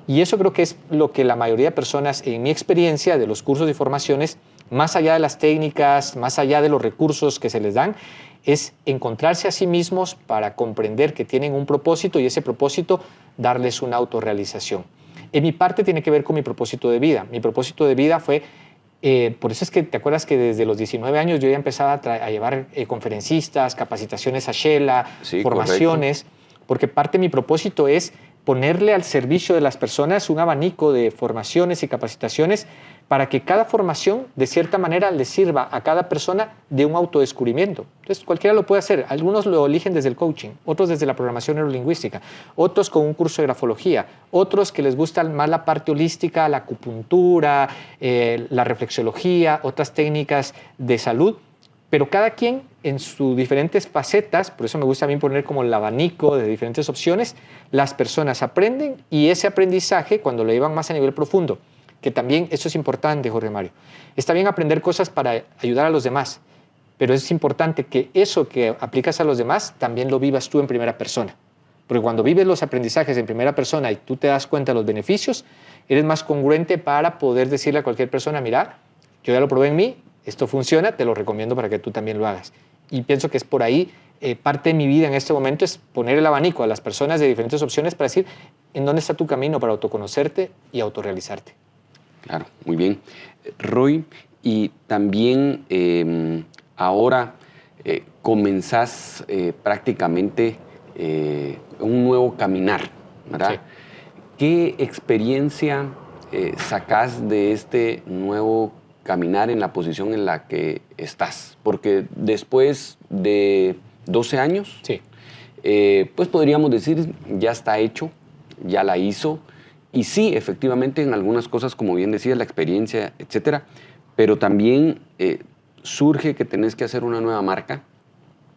Speaker 1: Y eso creo que es lo que la mayoría de personas, en mi experiencia de los cursos y formaciones, más allá de las técnicas, más allá de los recursos que se les dan, es encontrarse a sí mismos para comprender que tienen un propósito y ese propósito darles una autorrealización. En mi parte tiene que ver con mi propósito de vida. Mi propósito de vida fue... por eso es que te acuerdas que desde los 19 años yo ya empezaba a llevar conferencistas, capacitaciones a Shela,
Speaker 2: sí,
Speaker 1: formaciones, correcto. Porque parte de mi propósito es ponerle al servicio de las personas un abanico de formaciones y capacitaciones para que cada formación de cierta manera le sirva a cada persona de un autodescubrimiento. Entonces cualquiera lo puede hacer. Algunos lo eligen desde el coaching, otros desde la programación neurolingüística, otros con un curso de grafología, otros que les gusta más la parte holística, la acupuntura, la reflexología, otras técnicas de salud. Pero cada quien en sus diferentes facetas, por eso me gusta a mí poner como el abanico de diferentes opciones, las personas aprenden y ese aprendizaje, cuando lo llevan más a nivel profundo, que también eso es importante, Jorge Mario, está bien aprender cosas para ayudar a los demás, pero es importante que eso que aplicas a los demás también lo vivas tú en primera persona. Porque cuando vives los aprendizajes en primera persona y tú te das cuenta de los beneficios, eres más congruente para poder decirle a cualquier persona, mira, yo ya lo probé en mí, esto funciona, te lo recomiendo para que tú también lo hagas. Y pienso que es por ahí, parte de mi vida en este momento es poner el abanico a las personas de diferentes opciones para decir en dónde está tu camino para autoconocerte y autorrealizarte.
Speaker 2: Claro, muy bien. Roy, y también ahora comenzás prácticamente un nuevo caminar, ¿verdad?
Speaker 1: Sí.
Speaker 2: ¿Qué experiencia sacás de este nuevo caminar en la posición en la que estás? Porque después de 12 años,
Speaker 1: Sí.
Speaker 2: Pues podríamos decir, ya está hecho, ya la hizo. Y sí, efectivamente, en algunas cosas, como bien decías, la experiencia, etcétera, pero también surge que tenés que hacer una nueva marca.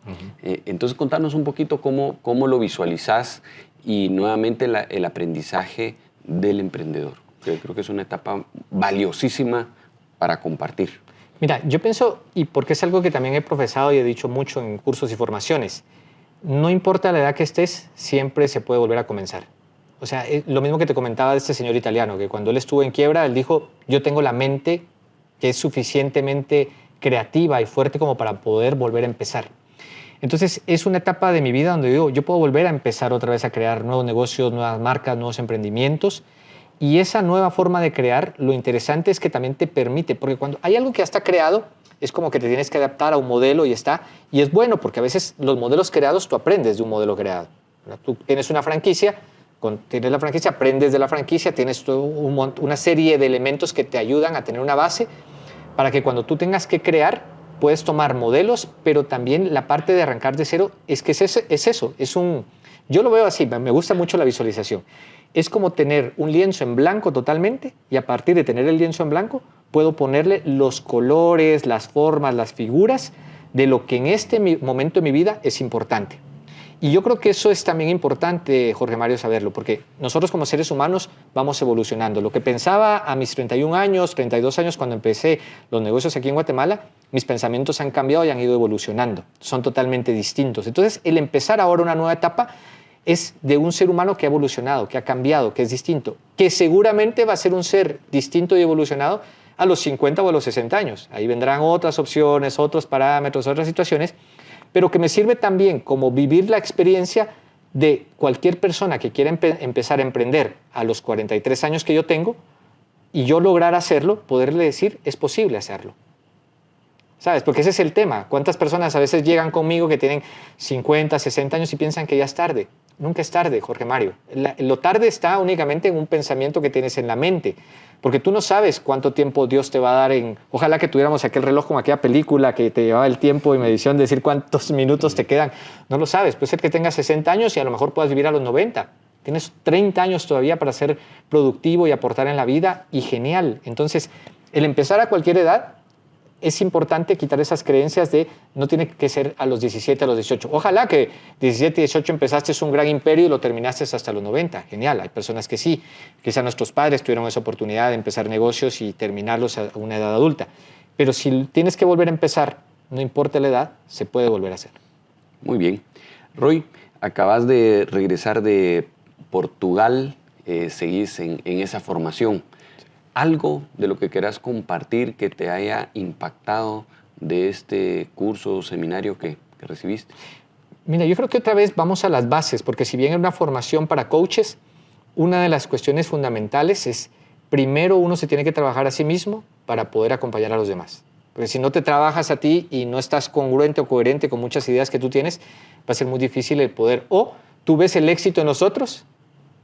Speaker 2: Uh-huh. Entonces, contanos un poquito cómo lo visualizás y nuevamente el aprendizaje del emprendedor. Creo que es una etapa valiosísima para compartir.
Speaker 1: Mira, yo pienso, y porque es algo que también he profesado y he dicho mucho en cursos y formaciones, no importa la edad que estés, siempre se puede volver a comenzar. O sea, lo mismo que te comentaba de este señor italiano, que cuando él estuvo en quiebra, él dijo, yo tengo la mente que es suficientemente creativa y fuerte como para poder volver a empezar. Entonces, es una etapa de mi vida donde digo, yo puedo volver a empezar otra vez a crear nuevos negocios, nuevas marcas, nuevos emprendimientos. Y esa nueva forma de crear, lo interesante es que también te permite, porque cuando hay algo que ya está creado, es como que te tienes que adaptar a un modelo y está. Y es bueno porque a veces los modelos creados, tú aprendes de un modelo creado. Tú tienes una franquicia, tienes la franquicia, aprendes de la franquicia, tienes una serie de elementos que te ayudan a tener una base para que cuando tú tengas que crear, puedes tomar modelos, pero también la parte de arrancar de cero es que es eso. Yo lo veo así, me gusta mucho la visualización. Es como tener un lienzo en blanco totalmente y a partir de tener el lienzo en blanco puedo ponerle los colores, las formas, las figuras de lo que en este momento de mi vida es importante. Y yo creo que eso es también importante, Jorge Mario, saberlo, porque nosotros como seres humanos vamos evolucionando. Lo que pensaba a mis 31 años, 32 años cuando empecé los negocios aquí en Guatemala, mis pensamientos han cambiado y han ido evolucionando. Son totalmente distintos. Entonces, el empezar ahora una nueva etapa es de un ser humano que ha evolucionado, que ha cambiado, que es distinto, que seguramente va a ser un ser distinto y evolucionado a los 50 o a los 60 años. Ahí vendrán otras opciones, otros parámetros, otras situaciones, pero que me sirve también como vivir la experiencia de cualquier persona que quiera empezar a emprender a los 43 años que yo tengo y yo lograr hacerlo, poderle decir, es posible hacerlo. ¿Sabes? Porque ese es el tema. ¿Cuántas personas a veces llegan conmigo que tienen 50, 60 años y piensan que ya es tarde? Nunca es tarde, Jorge Mario. Lo tarde está únicamente en un pensamiento que tienes en la mente, porque tú no sabes cuánto tiempo Dios te va a dar Ojalá que tuviéramos aquel reloj como aquella película que te llevaba el tiempo y medición de decir cuántos minutos te quedan. No lo sabes. Puede ser que tengas 60 años y a lo mejor puedas vivir a los 90. Tienes 30 años todavía para ser productivo y aportar en la vida y genial. Entonces, el empezar a cualquier edad es importante quitar esas creencias de no tiene que ser a los 17, a los 18. Ojalá que 17 y 18 empezaste un gran imperio y lo terminaste hasta los 90. Genial, hay personas que sí. Quizá nuestros padres tuvieron esa oportunidad de empezar negocios y terminarlos a una edad adulta. Pero si tienes que volver a empezar, no importa la edad, se puede volver a hacer.
Speaker 2: Muy bien. Roy, acabas de regresar de Portugal, seguís en esa formación. ¿Algo de lo que quieras compartir que te haya impactado de este curso o seminario que recibiste?
Speaker 1: Mira, yo creo que otra vez vamos a las bases, porque si bien es una formación para coaches, una de las cuestiones fundamentales es, primero uno se tiene que trabajar a sí mismo para poder acompañar a los demás. Porque si no te trabajas a ti y no estás congruente o coherente con muchas ideas que tú tienes, va a ser muy difícil el poder. O tú ves el éxito en nosotros,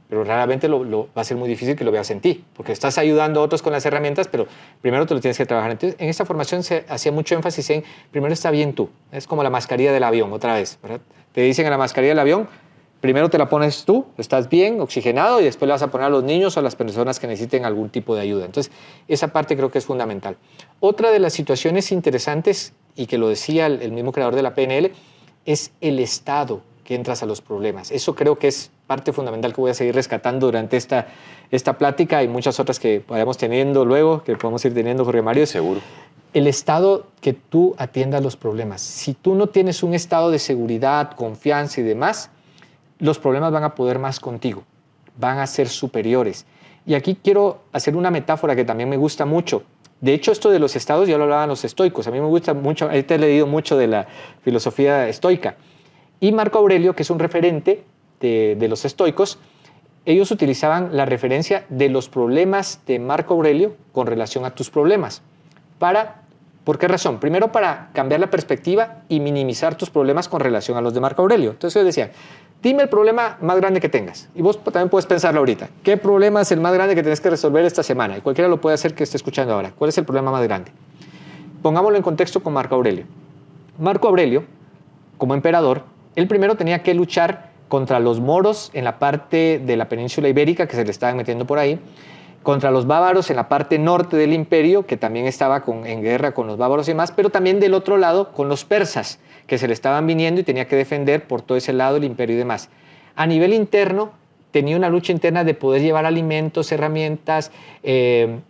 Speaker 1: pero raramente va a ser muy difícil que lo veas en ti, porque estás ayudando a otros con las herramientas, pero primero te lo tienes que trabajar. Entonces, en esta formación se hacía mucho énfasis en, primero está bien tú. Es como la mascarilla del avión, otra vez, ¿verdad? Te dicen en la mascarilla del avión, primero te la pones tú, estás bien, oxigenado, y después la vas a poner a los niños o a las personas que necesiten algún tipo de ayuda. Entonces, esa parte creo que es fundamental. Otra de las situaciones interesantes, y que lo decía el mismo creador de la PNL, es el estado que entras a los problemas. Eso creo que es parte fundamental que voy a seguir rescatando durante esta plática y muchas otras que vayamos teniendo luego, que podemos ir teniendo, Jorge Mario.
Speaker 2: Seguro.
Speaker 1: El estado que tú atiendas los problemas. Si tú no tienes un estado de seguridad, confianza y demás, los problemas van a poder más contigo, van a ser superiores. Y aquí quiero hacer una metáfora que también me gusta mucho. De hecho, esto de los estados ya lo hablaban los estoicos. A mí me gusta mucho, ahorita he leído mucho de la filosofía estoica. Y Marco Aurelio, que es un referente de los estoicos, ellos utilizaban la referencia de los problemas de Marco Aurelio con relación a tus problemas. ¿Por qué razón? Primero, para cambiar la perspectiva y minimizar tus problemas con relación a los de Marco Aurelio. Entonces ellos decían, dime el problema más grande que tengas. Y vos también puedes pensarlo ahorita. ¿Qué problema es el más grande que tienes que resolver esta semana? Y cualquiera lo puede hacer que esté escuchando ahora. ¿Cuál es el problema más grande? Pongámoslo en contexto con Marco Aurelio. Marco Aurelio, como emperador, él primero tenía que luchar contra los moros en la parte de la península ibérica, que se le estaban metiendo por ahí, contra los bávaros en la parte norte del imperio, que también estaba en guerra con los bávaros y demás, pero también del otro lado con los persas, que se le estaban viniendo y tenía que defender por todo ese lado el imperio y demás. A nivel interno, tenía una lucha interna de poder llevar alimentos, herramientas,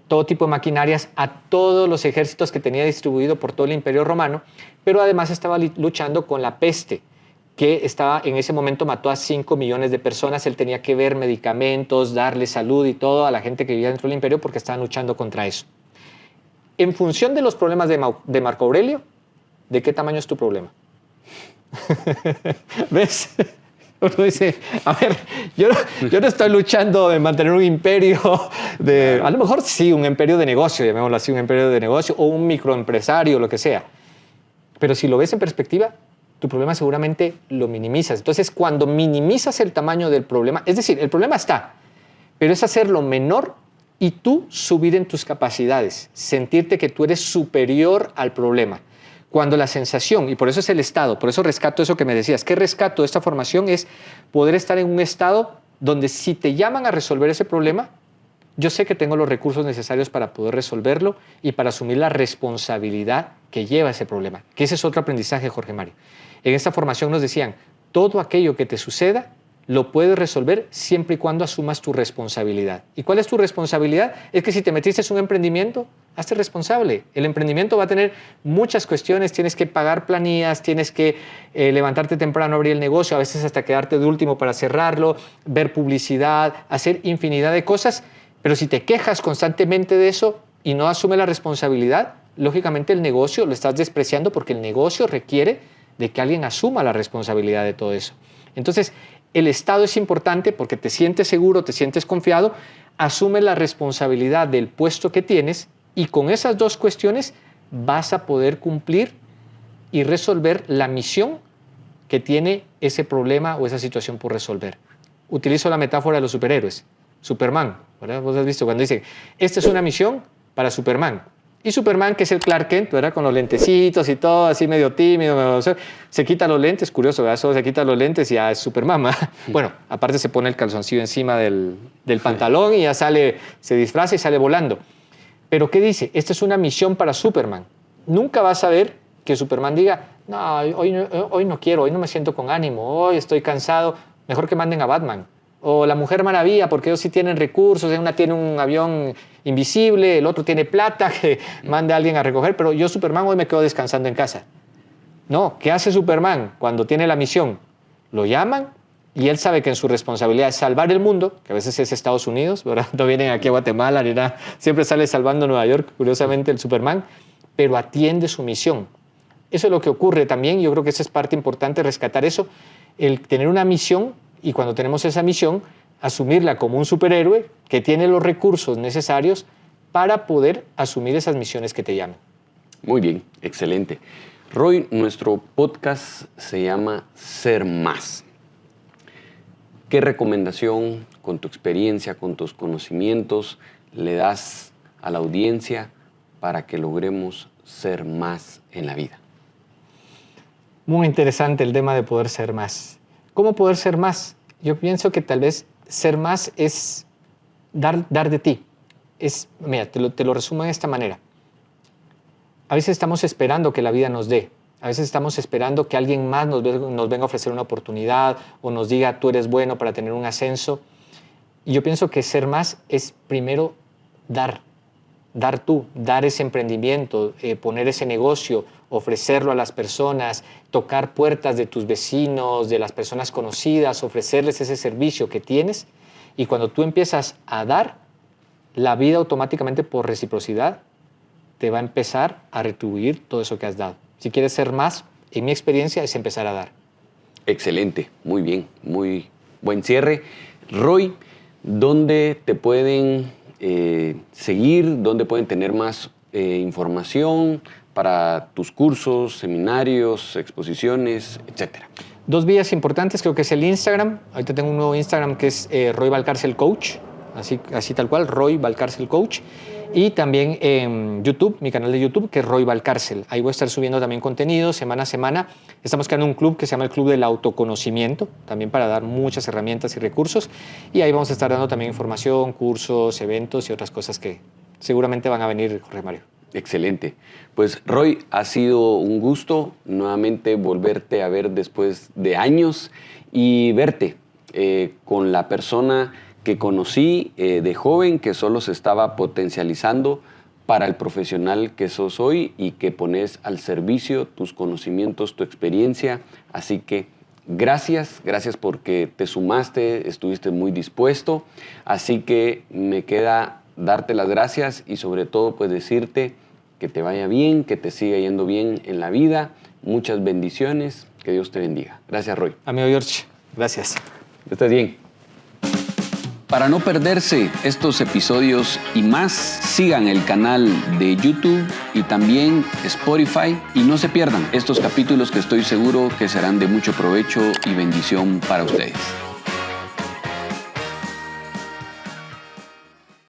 Speaker 1: todo tipo de maquinarias a todos los ejércitos que tenía distribuido por todo el imperio romano, pero además estaba luchando con la peste, que en ese momento mató a 5 millones de personas. Él tenía que ver medicamentos, darle salud y todo a la gente que vivía dentro del imperio porque estaban luchando contra eso. En función de los problemas de Marco Aurelio, ¿de qué tamaño es tu problema? ¿Ves? Uno dice, a ver, yo no estoy luchando de mantener un imperio, a lo mejor sí, un imperio de negocio, llamémoslo así, un imperio de negocio, o un microempresario, lo que sea. Pero si lo ves en perspectiva, tu problema seguramente lo minimizas. Entonces, cuando minimizas el tamaño del problema, es decir, el problema está, pero es hacerlo menor y tú subir en tus capacidades, sentirte que tú eres superior al problema. Cuando la sensación, y por eso es el estado, por eso rescato eso que me decías, ¿qué rescato de esta formación? Es poder estar en un estado donde si te llaman a resolver ese problema, yo sé que tengo los recursos necesarios para poder resolverlo y para asumir la responsabilidad que lleva ese problema. Que ese es otro aprendizaje, Jorge Mario. En esta formación nos decían, todo aquello que te suceda lo puedes resolver siempre y cuando asumas tu responsabilidad. ¿Y cuál es tu responsabilidad? Es que si te metiste en un emprendimiento, hazte responsable. El emprendimiento va a tener muchas cuestiones, tienes que pagar planillas, tienes que levantarte temprano, abrir el negocio, a veces hasta quedarte de último para cerrarlo, ver publicidad, hacer infinidad de cosas. Pero si te quejas constantemente de eso y no asumes la responsabilidad, lógicamente el negocio lo estás despreciando porque el negocio requiere de que alguien asuma la responsabilidad de todo eso. Entonces, el estado es importante porque te sientes seguro, te sientes confiado, asume la responsabilidad del puesto que tienes y con esas dos cuestiones vas a poder cumplir y resolver la misión que tiene ese problema o esa situación por resolver. Utilizo la metáfora de los superhéroes. Superman, ¿verdad? Vos has visto cuando dicen, esta es una misión para Superman. Y Superman, que es el Clark Kent, ¿verdad? Con los lentecitos y todo, así medio tímido, se quita los lentes, curioso, ¿verdad? Solo se quita los lentes y ya es Superman, ¿verdad? Bueno, aparte se pone el calzoncillo encima del pantalón y ya sale, se disfraza y sale volando. Pero ¿qué dice? Esta es una misión para Superman. nunca vas a ver que Superman diga, no, hoy no quiero, hoy no me siento con ánimo, hoy estoy cansado, mejor que manden a Batman. O la Mujer Maravilla, porque ellos sí tienen recursos, una tiene un avión invisible, el otro tiene plata, que mande a alguien a recoger, pero yo Superman hoy me quedo descansando en casa. No, ¿qué hace Superman cuando tiene la misión? Lo llaman y él sabe que en su responsabilidad es salvar el mundo, que a veces es Estados Unidos, ¿verdad? No vienen aquí a Guatemala ni nada, siempre sale salvando Nueva York, curiosamente el Superman, pero atiende su misión. Eso es lo que ocurre también, yo creo que esa es parte importante, rescatar eso, el tener una misión y cuando tenemos esa misión, asumirla como un superhéroe que tiene los recursos necesarios para poder asumir esas misiones que te llaman.
Speaker 2: Muy bien, excelente. Roy, nuestro podcast se llama Ser Más. ¿Qué recomendación, con tu experiencia, con tus conocimientos, le das a la audiencia para que logremos ser más en la vida?
Speaker 1: Muy interesante el tema de poder ser más. ¿Cómo poder ser más? Yo pienso que tal vez ser más es dar de ti. Mira, te lo resumo de esta manera. A veces estamos esperando que la vida nos dé. A veces estamos esperando que alguien más nos venga a ofrecer una oportunidad o nos diga, tú eres bueno para tener un ascenso. Y yo pienso que ser más es primero dar tú, dar ese emprendimiento, poner ese negocio, ofrecerlo a las personas, tocar puertas de tus vecinos, de las personas conocidas, ofrecerles ese servicio que tienes. Y cuando tú empiezas a dar, la vida automáticamente por reciprocidad te va a empezar a retribuir todo eso que has dado. Si quieres ser más, en mi experiencia es empezar a dar.
Speaker 2: Excelente, muy bien, muy buen cierre. Roy, ¿dónde te pueden seguir? ¿Dónde pueden tener más información para tus cursos, seminarios, exposiciones, etcétera?
Speaker 1: 2 vías importantes, creo que es el Instagram. Ahorita tengo un nuevo Instagram que es Roy Valcárcel Coach, así tal cual, Roy Valcárcel Coach. Y también en YouTube, mi canal de YouTube, que es Roy Valcárcel. Ahí voy a estar subiendo también contenido semana a semana. Estamos creando un club que se llama el Club del Autoconocimiento, también para dar muchas herramientas y recursos. Y ahí vamos a estar dando también información, cursos, eventos y otras cosas que seguramente van a venir, Jorge Mario.
Speaker 2: Excelente. Pues Roy, ha sido un gusto nuevamente volverte a ver después de años y verte con la persona que conocí de joven, que solo se estaba potencializando para el profesional que sos hoy y que pones al servicio tus conocimientos, tu experiencia. Así que gracias porque te sumaste, estuviste muy dispuesto. Así que me queda darte las gracias y sobre todo pues decirte que te vaya bien, que te siga yendo bien en la vida. Muchas bendiciones, que Dios te bendiga. Gracias, Roy.
Speaker 1: Amigo George, gracias.
Speaker 2: Estás bien.
Speaker 3: Para no perderse estos episodios y más, sigan el canal de YouTube y también Spotify y no se pierdan estos capítulos que estoy seguro que serán de mucho provecho y bendición para ustedes.